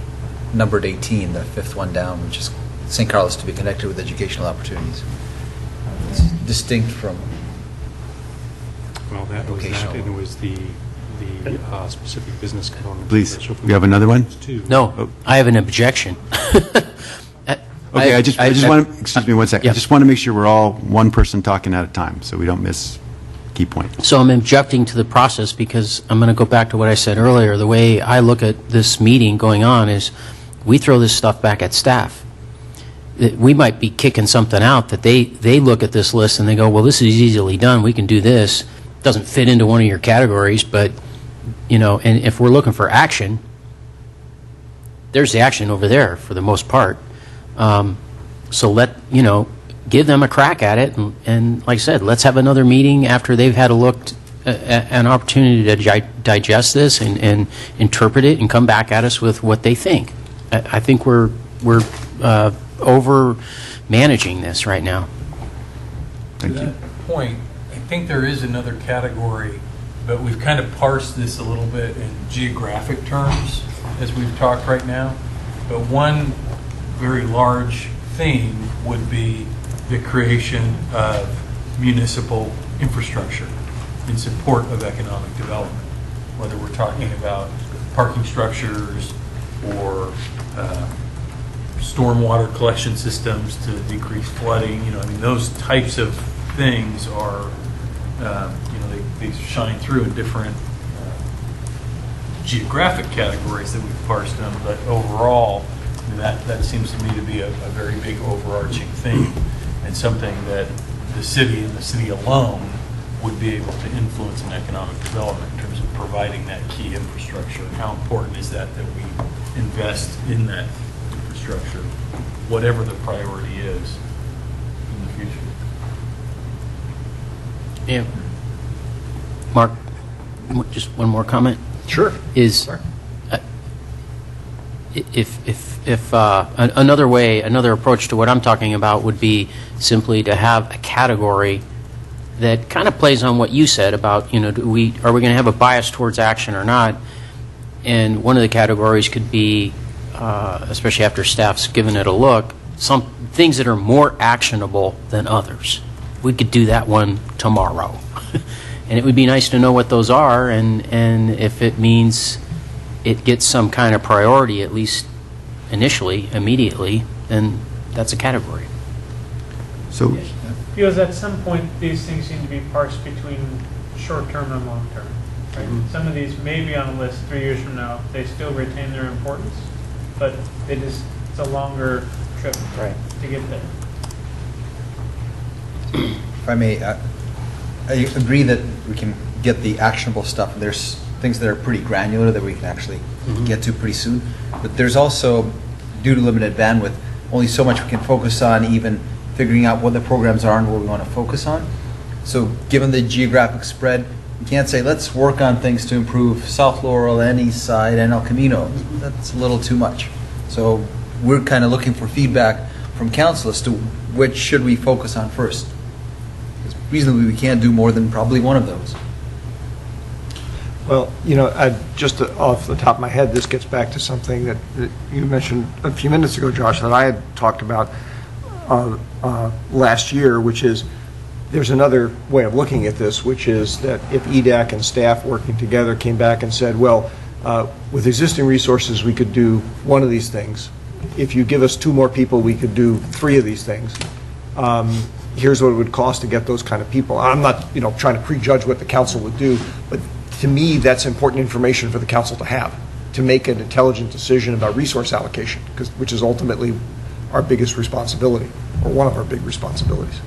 numbered 18, the 5th one down, which is St. Carlos to be connected with educational opportunities. It's distinct from Well, that was that, vocational. and it was the specific business component. Please, So if you have another one? Two. No, I have an objection. Okay, I just want to, excuse me one second. Yeah. I just want to make sure we're all one person talking at a time, so we don't miss key points. So I'm objecting to the process because I'm going to go back to what I said earlier. The way I look at this meeting going on is we throw this stuff back at staff. We might be kicking something out that they look at this list and they go, well, this is easily done. We can do this. Doesn't fit into one of your categories, but, you know, and if we're looking for action, there's the action over there for the most part. So give them a crack at it, and like I said, let's have another meeting after they've had a look, an opportunity to digest this and interpret it and come back at us with what they think. I think we're over managing this right now. Thank To you. that point, I think there is another category, but we've kind of parsed this a little bit in geographic terms as we've talked right now. But one very large theme would be the creation of municipal infrastructure in support of economic development, whether we're talking about parking structures or stormwater collection systems to decrease flooding. I mean, those types of things are, they shine through in different geographic categories that we've parsed them, but overall, that seems to me to be a very big overarching theme and something that the city and the city alone would be able to influence in economic development in terms of providing that key infrastructure. And how important is that we invest in that infrastructure whatever the priority is in the future. Yeah. Mark, just one more comment. Sure. Is if another approach to what I'm talking about would be simply to have a category that kind of plays on what you said about, are we going to have a bias towards action or not? And one of the categories could be, especially after staff's given it a look, some things that are more actionable than others. We could do that one tomorrow. And it would be nice to know what those are, and if it means it gets some kind of priority, at least initially, immediately, then that's a category. So, Because at some point, these things need to be parsed between short-term and long-term. Right? Some of these may be on a list 3 years from now. They still retain their importance, but it's a longer trip to get there. If I may, I agree that we can get the actionable stuff. There's things that are pretty granular that we can actually get to pretty soon. But there's also, due to limited bandwidth, only so much we can focus on, even figuring out what the programs are and what we want to focus on. So given the geographic spread, you can't say, let's work on things to improve South Laurel and East Side and El Camino. That's a little too much. So we're kind of looking for feedback from council as to which should we focus on first. Because reasonably, we can't do more than probably one of those. Well, just off the top of my head, this gets back to something that you mentioned a few minutes ago, Josh, that I had talked about last year, which is there's another way of looking at this, which is that if EDAC and staff working together came back and said, well, with existing resources, we could do one of these things. If you give us 2 more people, we could do 3 of these things. Here's what it would cost to get those kind of people. I'm not, trying to prejudge what the council would do, but to me, that's important information for the council to have, to make an intelligent decision about resource allocation, which is ultimately our biggest responsibility, or one of our big responsibilities.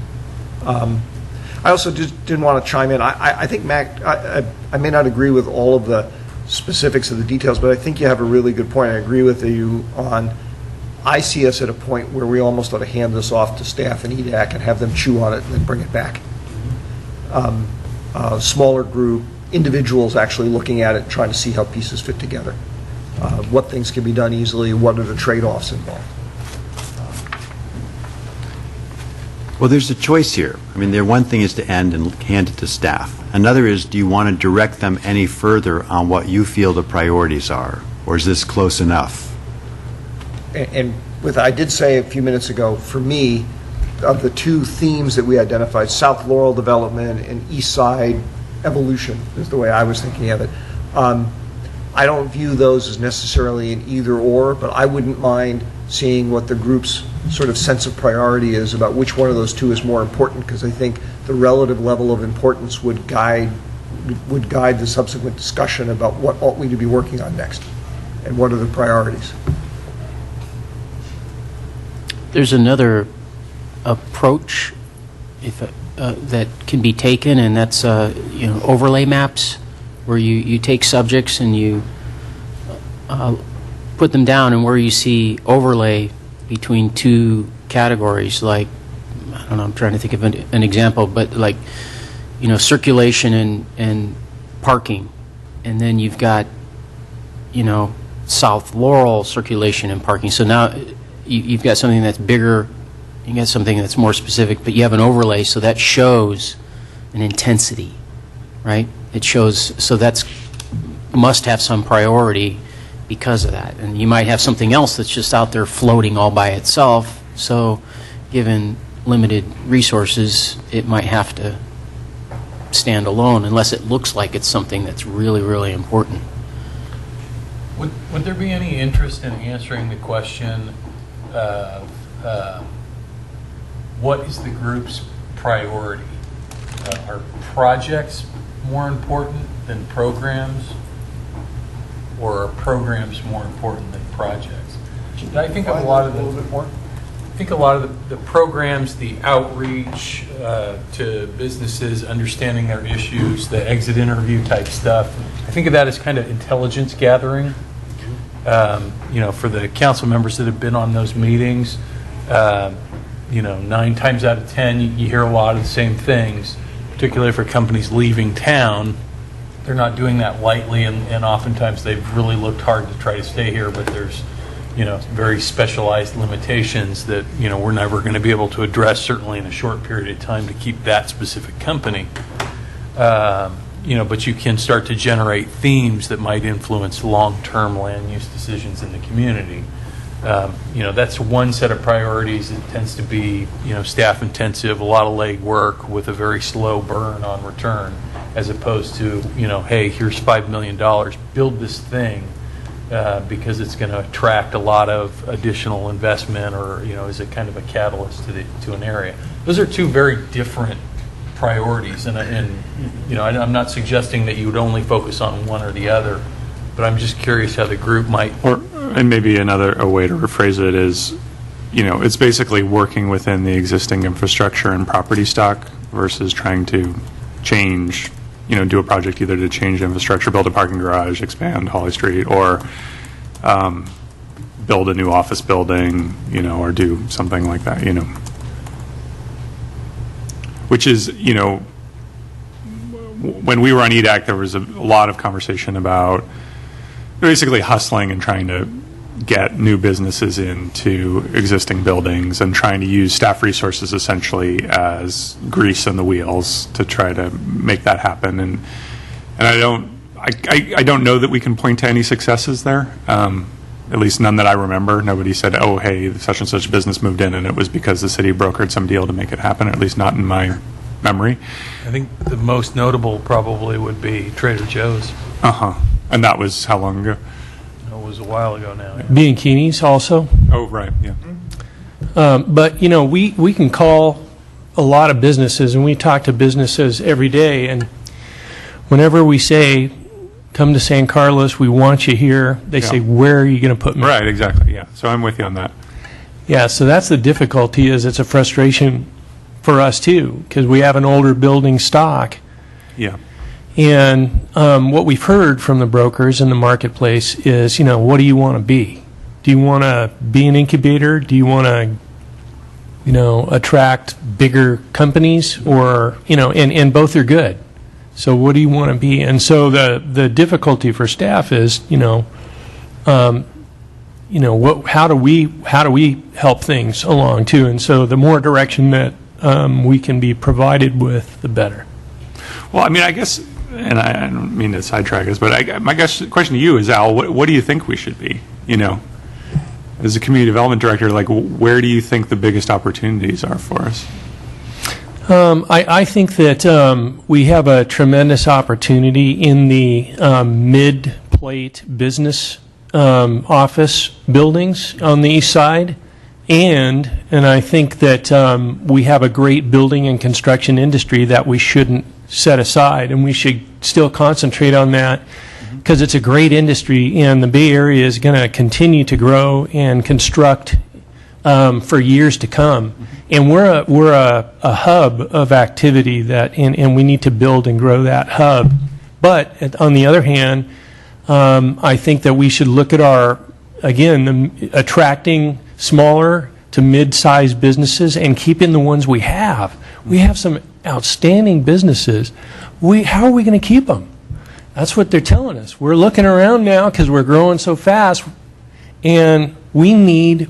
I also didn't want to chime in. I think, Mac, I may not agree with all of the specifics of the details, but I think you have a really good point. I agree with you on, I see us at a point where we almost ought to hand this off to staff and EDAC and have them chew on it and then bring it back. Smaller group, individuals actually looking at it and trying to see how pieces fit together. What things can be done easily, what are the trade-offs involved. well, there's a choice here. I mean, one thing is to end and hand it to staff. Another is, do you want to direct them any further on what you feel the priorities are? Or is this close enough? And I did say a few minutes ago, for me, of the 2 themes that we identified, South Laurel development and East Side evolution is the way I was thinking of it. I don't view those as necessarily an either or, but I wouldn't mind seeing what the group's sort of sense of priority is about which one of those 2 is more important, because I think the relative level of importance would guide the subsequent discussion about what ought we to be working on next and what are the priorities. There's another approach that can be taken, and that's overlay maps, where you take subjects and you put them down, and where you see overlay between 2 categories, like, I don't know, I'm trying to think of an example, but like, circulation and parking, and then you've got, South Laurel circulation and parking. So now you've got something that's bigger, you got something that's more specific, but you have an overlay, so that shows an intensity, right? It shows, so that's must have some priority because of that. And you might have something else that's just out there floating all by itself, so given limited resources, it might have to stand alone unless it looks like it's something that's really, really important. Would there be any interest in answering the question of what is the group's priority? Are projects more important than programs, or are programs more important than projects? I think a lot of the programs, the outreach to businesses, understanding their issues, the exit interview type stuff, I think of that as kind of intelligence gathering. For the council members that have been on those meetings, 9 times out of 10, you hear a lot of the same things, particularly for companies leaving town. They're not doing that lightly, and oftentimes they've really looked hard to try to stay here, but there's, very specialized limitations that, we're never going to be able to address, certainly in a short period of time, to keep that specific company. But you can start to generate themes that might influence long-term land use decisions in the community. That's one set of priorities. It tends to be, staff intensive, a lot of leg work with a very slow burn on return, as opposed to, hey, here's $5 million, build this thing because it's going to attract a lot of additional investment, or, is it kind of a catalyst to an area. Those are two very different priorities, and I'm not suggesting that you would only focus on one or the other, but I'm just curious how the group might. And maybe a way to rephrase it is, it's basically working within the existing infrastructure and property stock versus trying to change, do a project either to change infrastructure, build a parking garage, expand Holly Street, or build a new office building, or do something like that, Which is, when we were on EDAC, there was a lot of conversation about basically hustling and trying to get new businesses into existing buildings and trying to use staff resources essentially as grease on the wheels to try to make that happen. And I don't know that we can point to any successes there. At least none that I remember. Nobody said, oh, hey, such and such business moved in and it was because the city brokered some deal to make it happen, at least not in my memory. I think the most notable probably would be Trader Joe's. And that was how long ago? It was a while ago now. Yeah. Bianchini's also. Oh, right, yeah. But, we can call a lot of businesses, and we talk to businesses every day, and whenever we say, come to San Carlos, we want you here, they say, where are you going to put me? Right, exactly, yeah. So I'm with you on that. Yeah, so that's the difficulty, is it's a frustration for us, too, because we have an older building stock. Yeah. And what we've heard from the brokers in the marketplace is, what do you want to be? Do you want to be an incubator? Do you want to, attract bigger companies? Or, and both are good. So what do you want to be? And so the difficulty for staff is, how do we help things along too? And so the more direction that we can be provided with, the better. Well, I mean, I guess, and I don't mean to sidetrack us, but my question to you is, Al, what do you think we should be? As a community development director, where do you think the biggest opportunities are for us? I think that we have a tremendous opportunity in the mid-plate business office buildings on the east side, and I think that we have a great building and construction industry that we shouldn't set aside, and we should still concentrate on that because it's a great industry, and the Bay Area is going to continue to grow and construct for years to come. And we're a hub of activity that, and we need to build and grow that hub. But on the other hand, I think that we should look at attracting smaller to mid-sized businesses and keeping the ones we have. We have some outstanding businesses. How are we going to keep them? That's what they're telling us. We're looking around now because we're growing so fast, and we need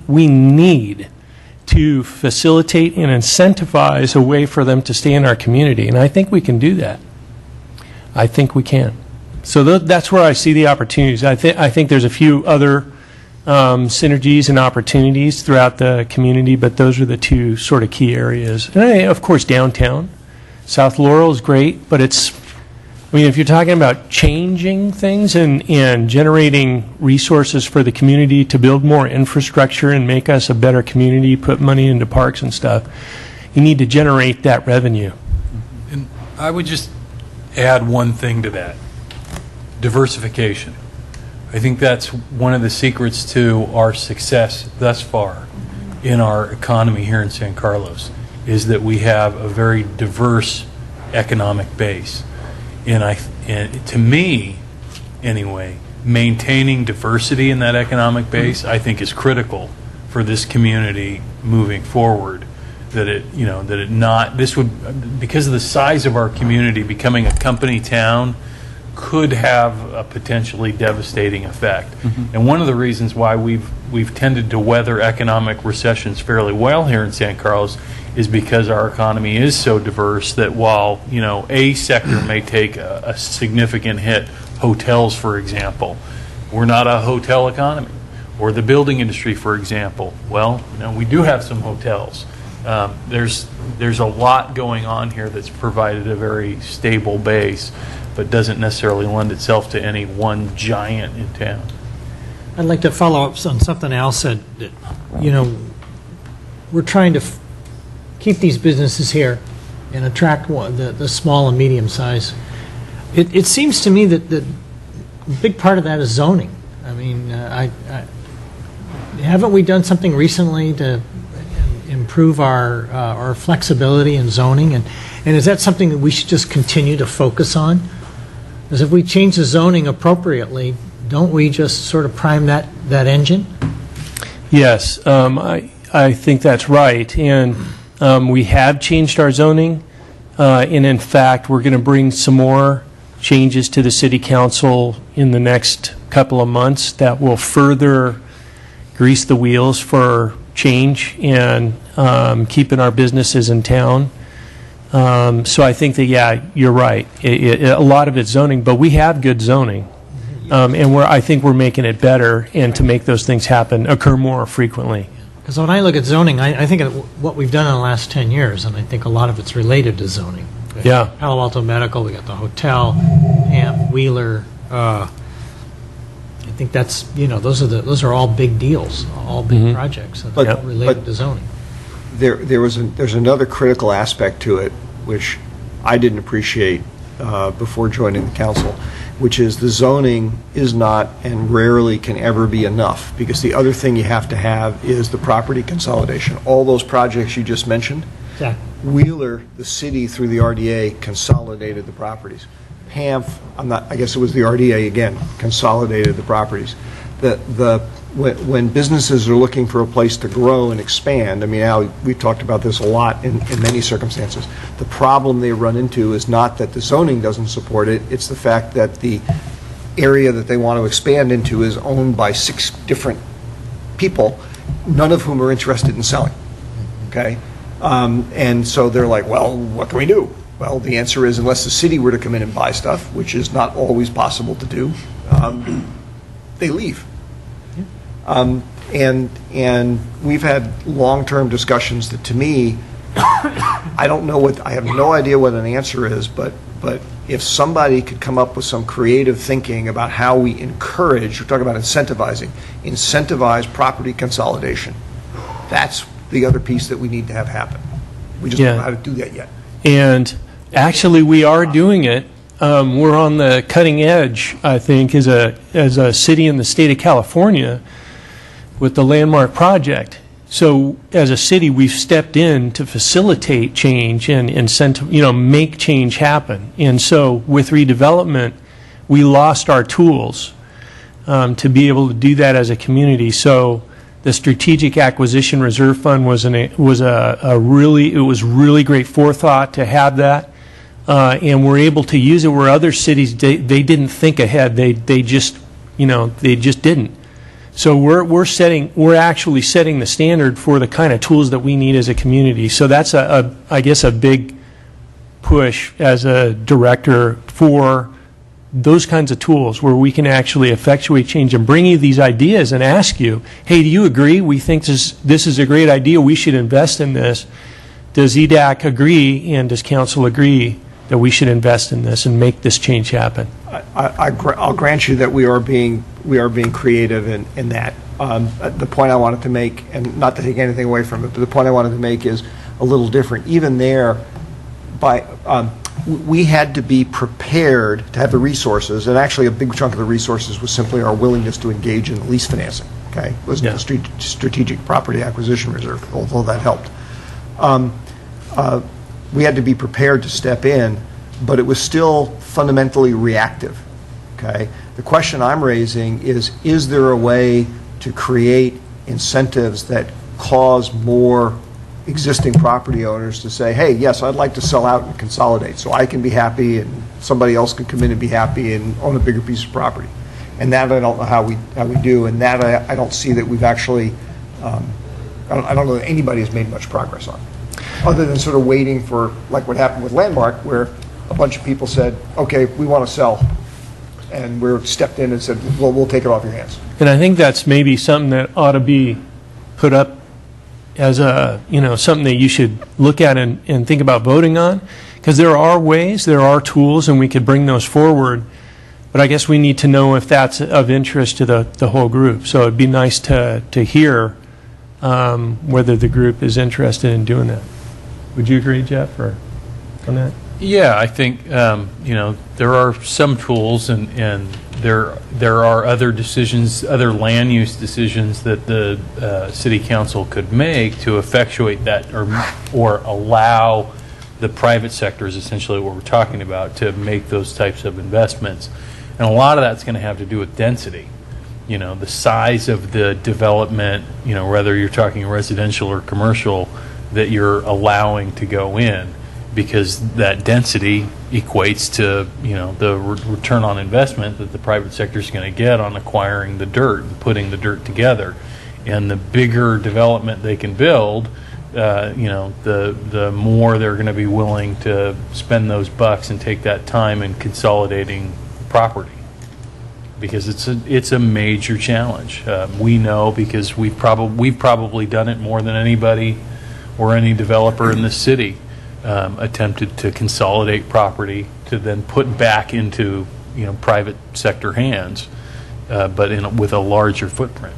to facilitate and incentivize a way for them to stay in our community, and I think we can do that. I think we can. So that's where I see the opportunities. I think there's a few other synergies and opportunities throughout the community, but those are the two sort of key areas. And of course, downtown. South Laurel is great, but if you're talking about changing things and generating resources for the community to build more infrastructure and make us a better community, put money into parks and stuff, you need to generate that revenue. And I would just add one thing to that: diversification. I think that's one of the secrets to our success thus far in our economy here in San Carlos, is that we have a very diverse economic base. And to me, anyway, maintaining diversity in that economic base, I think, is critical for this community moving forward. That it, you know, that it not, this would, because of the size of our community, becoming a company town could have a potentially devastating effect. And one of the reasons why we've tended to weather economic recessions fairly well here in San Carlos is because our economy is so diverse that while, you know, a sector may take a significant hit, hotels, for example, we're not a hotel economy. Or the building industry, for example. Well, you know, we do have some hotels. There's a lot going on here that's provided a very stable base, but doesn't necessarily lend itself to any one giant in town. I'd like to follow up on something Al said, that, you know, we're trying to keep these businesses here and attract the small and medium size. It seems to me that a big part of that is zoning. I mean, haven't we done something recently to improve our flexibility in zoning, and is that something that we should just continue to focus on? Because if we change the zoning appropriately, don't we just sort of prime that engine? Yes, I think that's right, and we have changed our zoning, and in fact, we're going to bring some more changes to the City Council in the next couple of months that will further grease the wheels for change and keeping our businesses in town. So I think that, yeah, you're right. A lot of it's zoning, but we have good zoning. And I think we're making it better, and to make those things occur more frequently. Because when I look at zoning, I think of what we've done in the last 10 years, and I think a lot of it's related to zoning. Yeah. Palo Alto Medical, we got the hotel, Amp, Wheeler. I think that's, you know, those are all big deals, all big projects that are all related to zoning. There's another critical aspect to it, which I didn't appreciate before joining the council, which is the zoning is not and rarely can ever be enough, because the other thing you have to have is the property consolidation. All those projects you just mentioned, Wheeler, the city through the RDA consolidated the properties. PAMF, I guess it was the RDA again, consolidated the properties. When businesses are looking for a place to grow and expand, I mean, Al, we've talked about this a lot in many circumstances. The problem they run into is not that the zoning doesn't support it, it's the fact that the area that they want to expand into is owned by 6 different people, none of whom are interested in selling, okay? And so they're like, well, what can we do? Well, the answer is, unless the city were to come in and buy stuff, which is not always possible to do, they leave. And we've had long-term discussions that, to me, I have no idea what an answer is, but if somebody could come up with some creative thinking about how we encourage, we're talking about incentivize property consolidation. That's the other piece that we need to have happen. We just don't know how to do that yet. And actually, we are doing it. We're on the cutting edge, I think, as a city in the state of California with the Landmark Project. So as a city, we've stepped in to facilitate change and make change happen. And so with redevelopment, we lost our tools to be able to do that as a community. So the Strategic Acquisition Reserve Fund was really great forethought to have that, and we're able to use it where other cities they didn't think ahead. They just didn't. So we're actually setting the standard for the kind of tools that we need as a community. So that's I guess a big push as a director for those kinds of tools where we can actually effectuate change and bring you these ideas and ask you, hey, do you agree? We think this is a great idea. We should invest in this. Does EDAC agree, and does council agree that we should invest in this and make this change happen? I'll grant you that we are being creative in that. The point I wanted to make, and not to take anything away from it, but the point I wanted to make is a little different. Even there, we had to be prepared to have the resources, and actually a big chunk of the resources was simply our willingness to engage in lease financing, okay? It was the Strategic Property Acquisition Reserve, although that helped. We had to be prepared to step in, but it was still fundamentally reactive, okay? The question I'm raising is there a way to create incentives that cause more existing property owners to say, hey, yes, I'd like to sell out and consolidate, so I can be happy and somebody else can come in and be happy and own a bigger piece of property. And that I don't know how we do, and that I don't see that we've actually, I don't know that anybody has made much progress on, other than sort of waiting for, like what happened with Landmark, where a bunch of people said, okay, we want to sell, and we're stepped in and said, well, we'll take it off your hands. And I think that's maybe something that ought to be put up as a, something that you should look at and think about voting on, because there are ways, there are tools, and we could bring those forward, but I guess we need to know if that's of interest to the whole group. So it'd be nice to hear whether the group is interested in doing that. Would you agree, Jeff, or on that? Yeah, I think, there are some tools and there are other decisions, other land use decisions that the city council could make to effectuate that or allow the private sector, is essentially what we're talking about, to make those types of investments. And a lot of that's going to have to do with density. The size of the development, whether you're talking residential or commercial, that you're allowing to go in, because that density equates to, the return on investment that the private sector is going to get on acquiring the dirt and putting the dirt together. And the bigger development they can build, the more they're going to be willing to spend those bucks and take that time in consolidating property, because it's a major challenge. We know, because we've probably done it more than anybody or any developer in the city. Attempted to consolidate property to then put back into private sector hands, but with a larger footprint.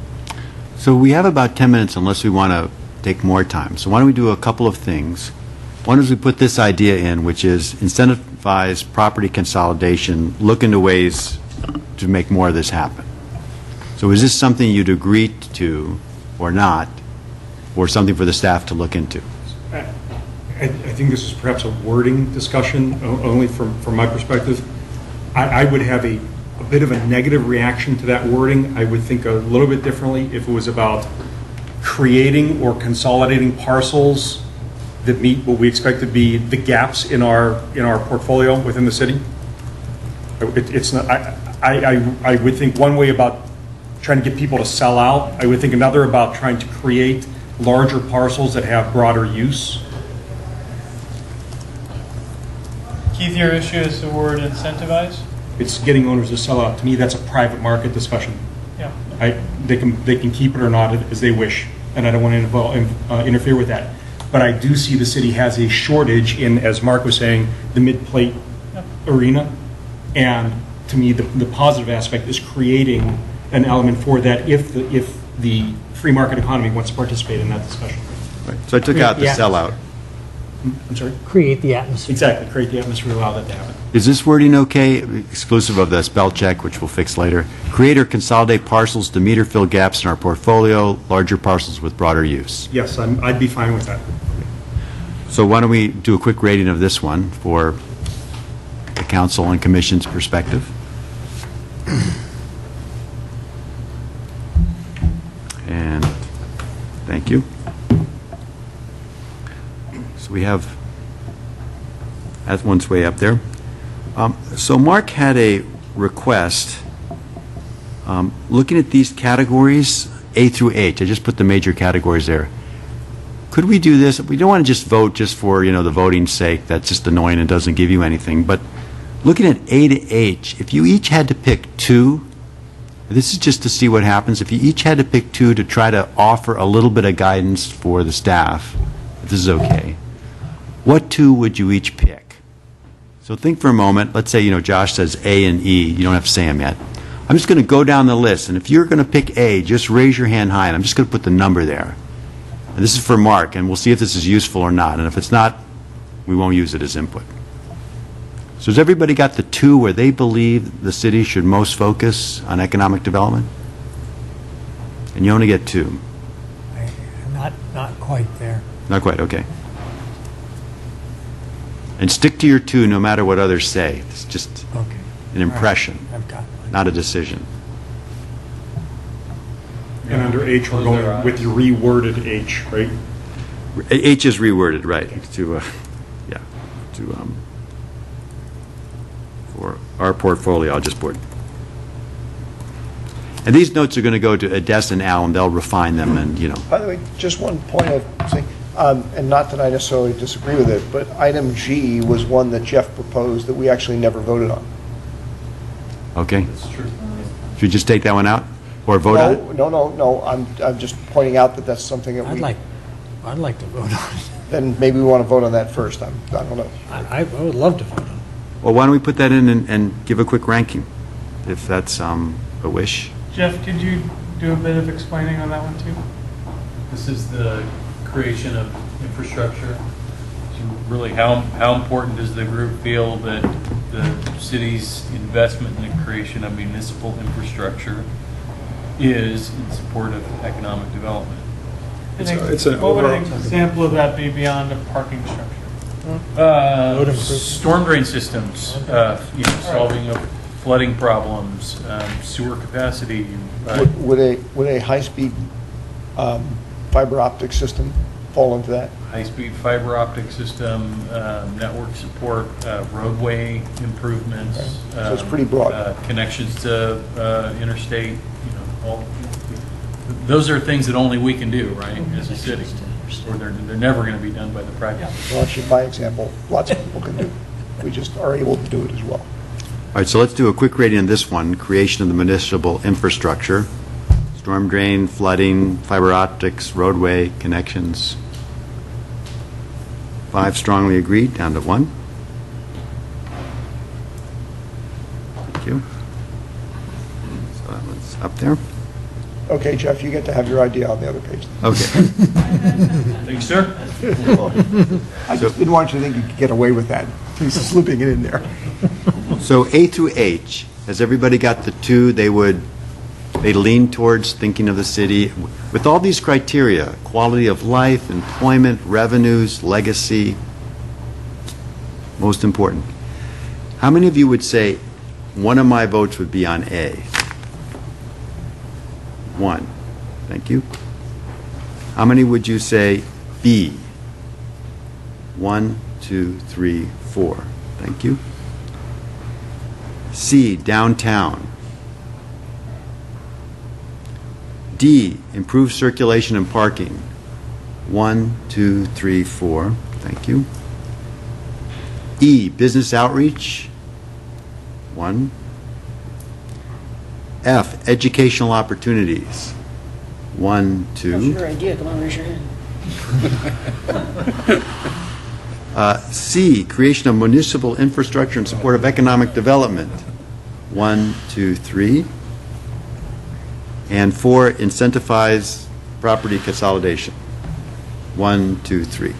So we have about 10 minutes unless we want to take more time. So why don't we do a couple of things? One is we put this idea in, which is incentivize property consolidation, look into ways to make more of this happen. So is this something you'd agree to or not, or something for the staff to look into? I think this is perhaps a wording discussion, only from my perspective. I would have a bit of a negative reaction to that wording. I would think a little bit differently if it was about creating or consolidating parcels that meet what we expect to be the gaps in our portfolio within the city. It's not. I would think one way about trying to get people to sell out. I would think another about trying to create larger parcels that have broader use. Keith, your issue is the word incentivize? It's getting owners to sell out. To me, that's a private market discussion. Yeah. They can keep it or not as they wish, and I don't want to interfere with that. But I do see the city has a shortage in, as Mark was saying, the mid-plate arena. And to me, the positive aspect is creating an element for that if the free market economy wants to participate in that discussion. Right. So I took out the sellout. I'm sorry? Create the atmosphere. Exactly, create the atmosphere, allow that to happen. Is this wording okay, exclusive of the spell check, which we'll fix later? Create or consolidate parcels to meet or fill gaps in our portfolio, larger parcels with broader use. Yes, I'd be fine with that. So why don't we do a quick rating of this one for the council and commission's perspective? And thank you. So we have, that one's way up there. So Mark had a request, looking at these categories, A through H, I just put the major categories there. Could we do this? We don't want to just vote just for, the voting's sake. That's just annoying and doesn't give you anything. But looking at A to H, if you each had to pick two, this is just to see what happens. If you each had to pick two to try to offer a little bit of guidance for the staff, if this is okay, what two would you each pick? So think for a moment. Let's say, Josh says A and E. You don't have to say them yet. I'm just going to go down the list. And if you're going to pick A, just raise your hand high. And I'm just going to put the number there. And this is for Mark. And we'll see if this is useful or not. And if it's not, we won't use it as input. So has everybody got the two where they believe the city should most focus on economic development? And you only get two. Not quite there. Not quite, okay. And stick to your two no matter what others say. It's just an impression, I've got one. not a decision. And under H, we're going with your reworded H, right? H is reworded, right, to, for our portfolio, I'll just put. And these notes are going to go to Odessa and Al, and they'll refine them and, By the way, just one point of saying, and not that I necessarily disagree with it, but item G was one that Jeff proposed that we actually never voted on. Okay? That's true. Should we just take that one out or vote on it? No, I'm just pointing out that that's something that I'd like to vote on it. then maybe we want to vote on that first. I don't know. I would love to vote on it. Well, why don't we put that in and give a quick ranking, if that's a wish? Jeff, could you do a bit of explaining on that one too? This is the creation of infrastructure. So really, how important does the group feel that the city's investment in the creation of municipal infrastructure is in support of economic development? What would an example of that be beyond a parking structure? Storm drain systems, solving of flooding problems, sewer capacity. Would a high-speed fiber optic system fall into that? High-speed fiber optic system, network support, roadway improvements. So it's pretty broad. Connections to interstate, those are things that only we can do, right, as a city. Or they're never going to be done by the private. Well, actually, by example, lots of people can do. We just are able to do it as well. All right, so let's do a quick rating on this one, creation of the municipal infrastructure, storm drain, flooding, fiber optics, roadway connections. 5 strongly agreed, down to 1. Thank you. So that one's up there. Okay, Jeff, you get to have your idea on the other page. Okay. Thank you, sir. I just didn't want you to think you could get away with that. He's slipping it in there. So A through H, has everybody got the 2 they lean towards thinking of the city? With all these criteria, quality of life, employment, revenues, legacy, most important. How many of you would say one of my votes would be on A? 1. Thank you. How many would you say B? 1, 2, 3, 4. Thank you. C, downtown. D, improve circulation and parking. 1, 2, 3, 4. Thank you. E, business outreach. 1. F, educational opportunities. 1, 2. That's your idea. Come on, raise your hand. C, creation of municipal infrastructure in support of economic development. 1, 2, 3. And 4, incentivize property consolidation. 1, 2, 3.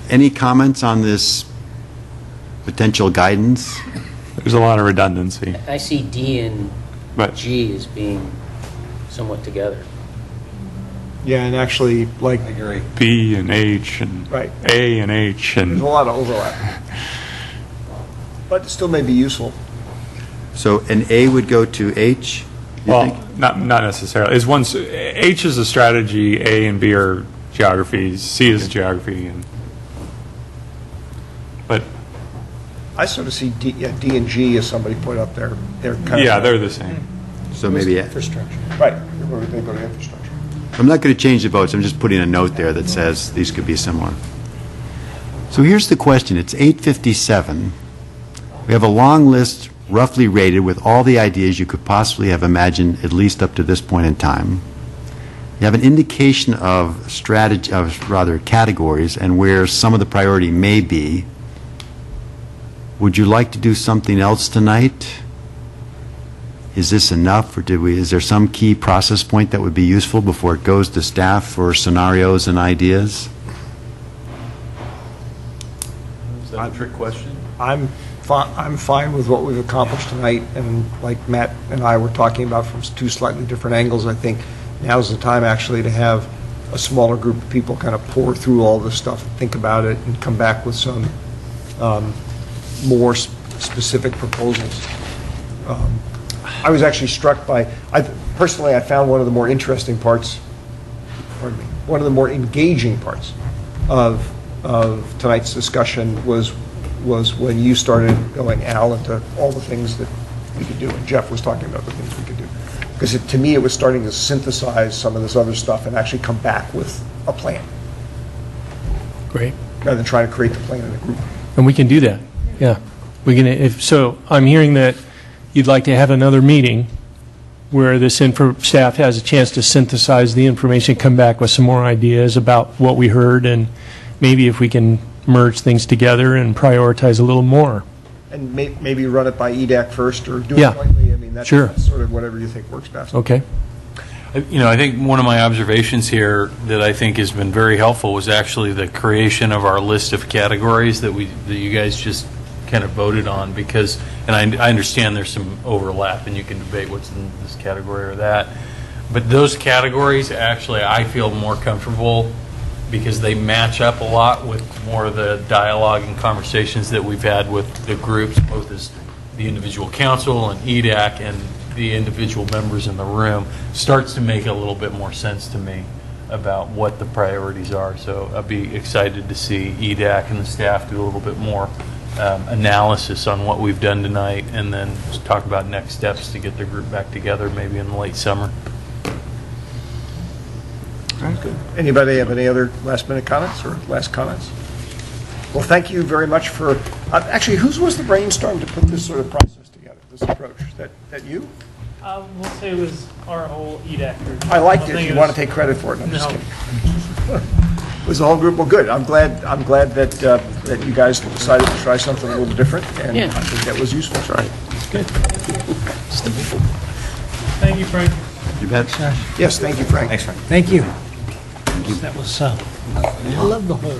Any comments on this potential guidance? There's a lot of redundancy. I see D and G as being somewhat together. Yeah, and actually, like, B and H and Right. A and H and there's a lot of overlap. But it still may be useful. So an A would go to H, you think? well, not necessarily. H is a strategy, A and B are geography, C is geography, but I sort of see D and G, as somebody pointed out there. They're kind yeah, of... they're the same. So maybe, Infrastructure. Right. They go to infrastructure. I'm not going to change the votes, I'm just putting a note there that says these could be similar. So here's the question, it's 8:57. We have a long list roughly rated with all the ideas you could possibly have imagined, at least up to this point in time. You have an indication of strategy, categories and where some of the priority may be. Would you like to do something else tonight? Is this enough, or is there some key process point that would be useful before it goes to staff for scenarios and ideas? Is that a trick question? I'm fine with what we've accomplished tonight, and like Matt and I were talking about from 2 slightly different angles, I think now's the time actually to have a smaller group of people kind of pour through all this stuff, think about it, and come back with some more specific proposals. I was actually struck by, personally, I found one of the more interesting parts, pardon me, one of the more engaging parts of tonight's discussion was when you started going, Al, into all the things that we could do, and Jeff was talking about the things we could do. Because to me, it was starting to synthesize some of this other stuff and actually come back with a plan, Great. rather than trying to create the plan in a group. And we can do that, yeah. We can, so I'm hearing that you'd like to have another meeting where this staff has a chance to synthesize the information, come back with some more ideas about what we heard, and maybe if we can merge things together and prioritize a little more. And maybe run it by EDAC first, or do it Yeah. jointly. I mean, that's Sure. sort of whatever you think works best. Okay. I think one of my observations here that I think has been very helpful was actually the creation of our list of categories that you guys just kind of voted on, because, and I understand there's some overlap and you can debate what's in this category or that, but those categories actually I feel more comfortable because they match up a lot with more of the dialogue and conversations that we've had with the groups, both as the individual council and EDAC and the individual members in the room. Starts to make a little bit more sense to me about what the priorities are. So I'd be excited to see EDAC and the staff do a little bit more analysis on what we've done tonight, and then just talk about next steps to get the group back together maybe in the late summer. Anybody have any other last-minute comments or last comments? Well, thank you very much for, actually, whose was the brainstorm to put this sort of process together, this approach? That you? We'll say it was our whole EDAC group. I liked don't it. think You was- want to take credit for it? I'm just No. kidding. It was the whole group. Well, good. I'm glad that that you guys decided to try something a little different, and Yeah. I think that was useful. Right. Thank you, Frank. You bet. Yes, thank you, Frank. Thank you. That was, I love the whole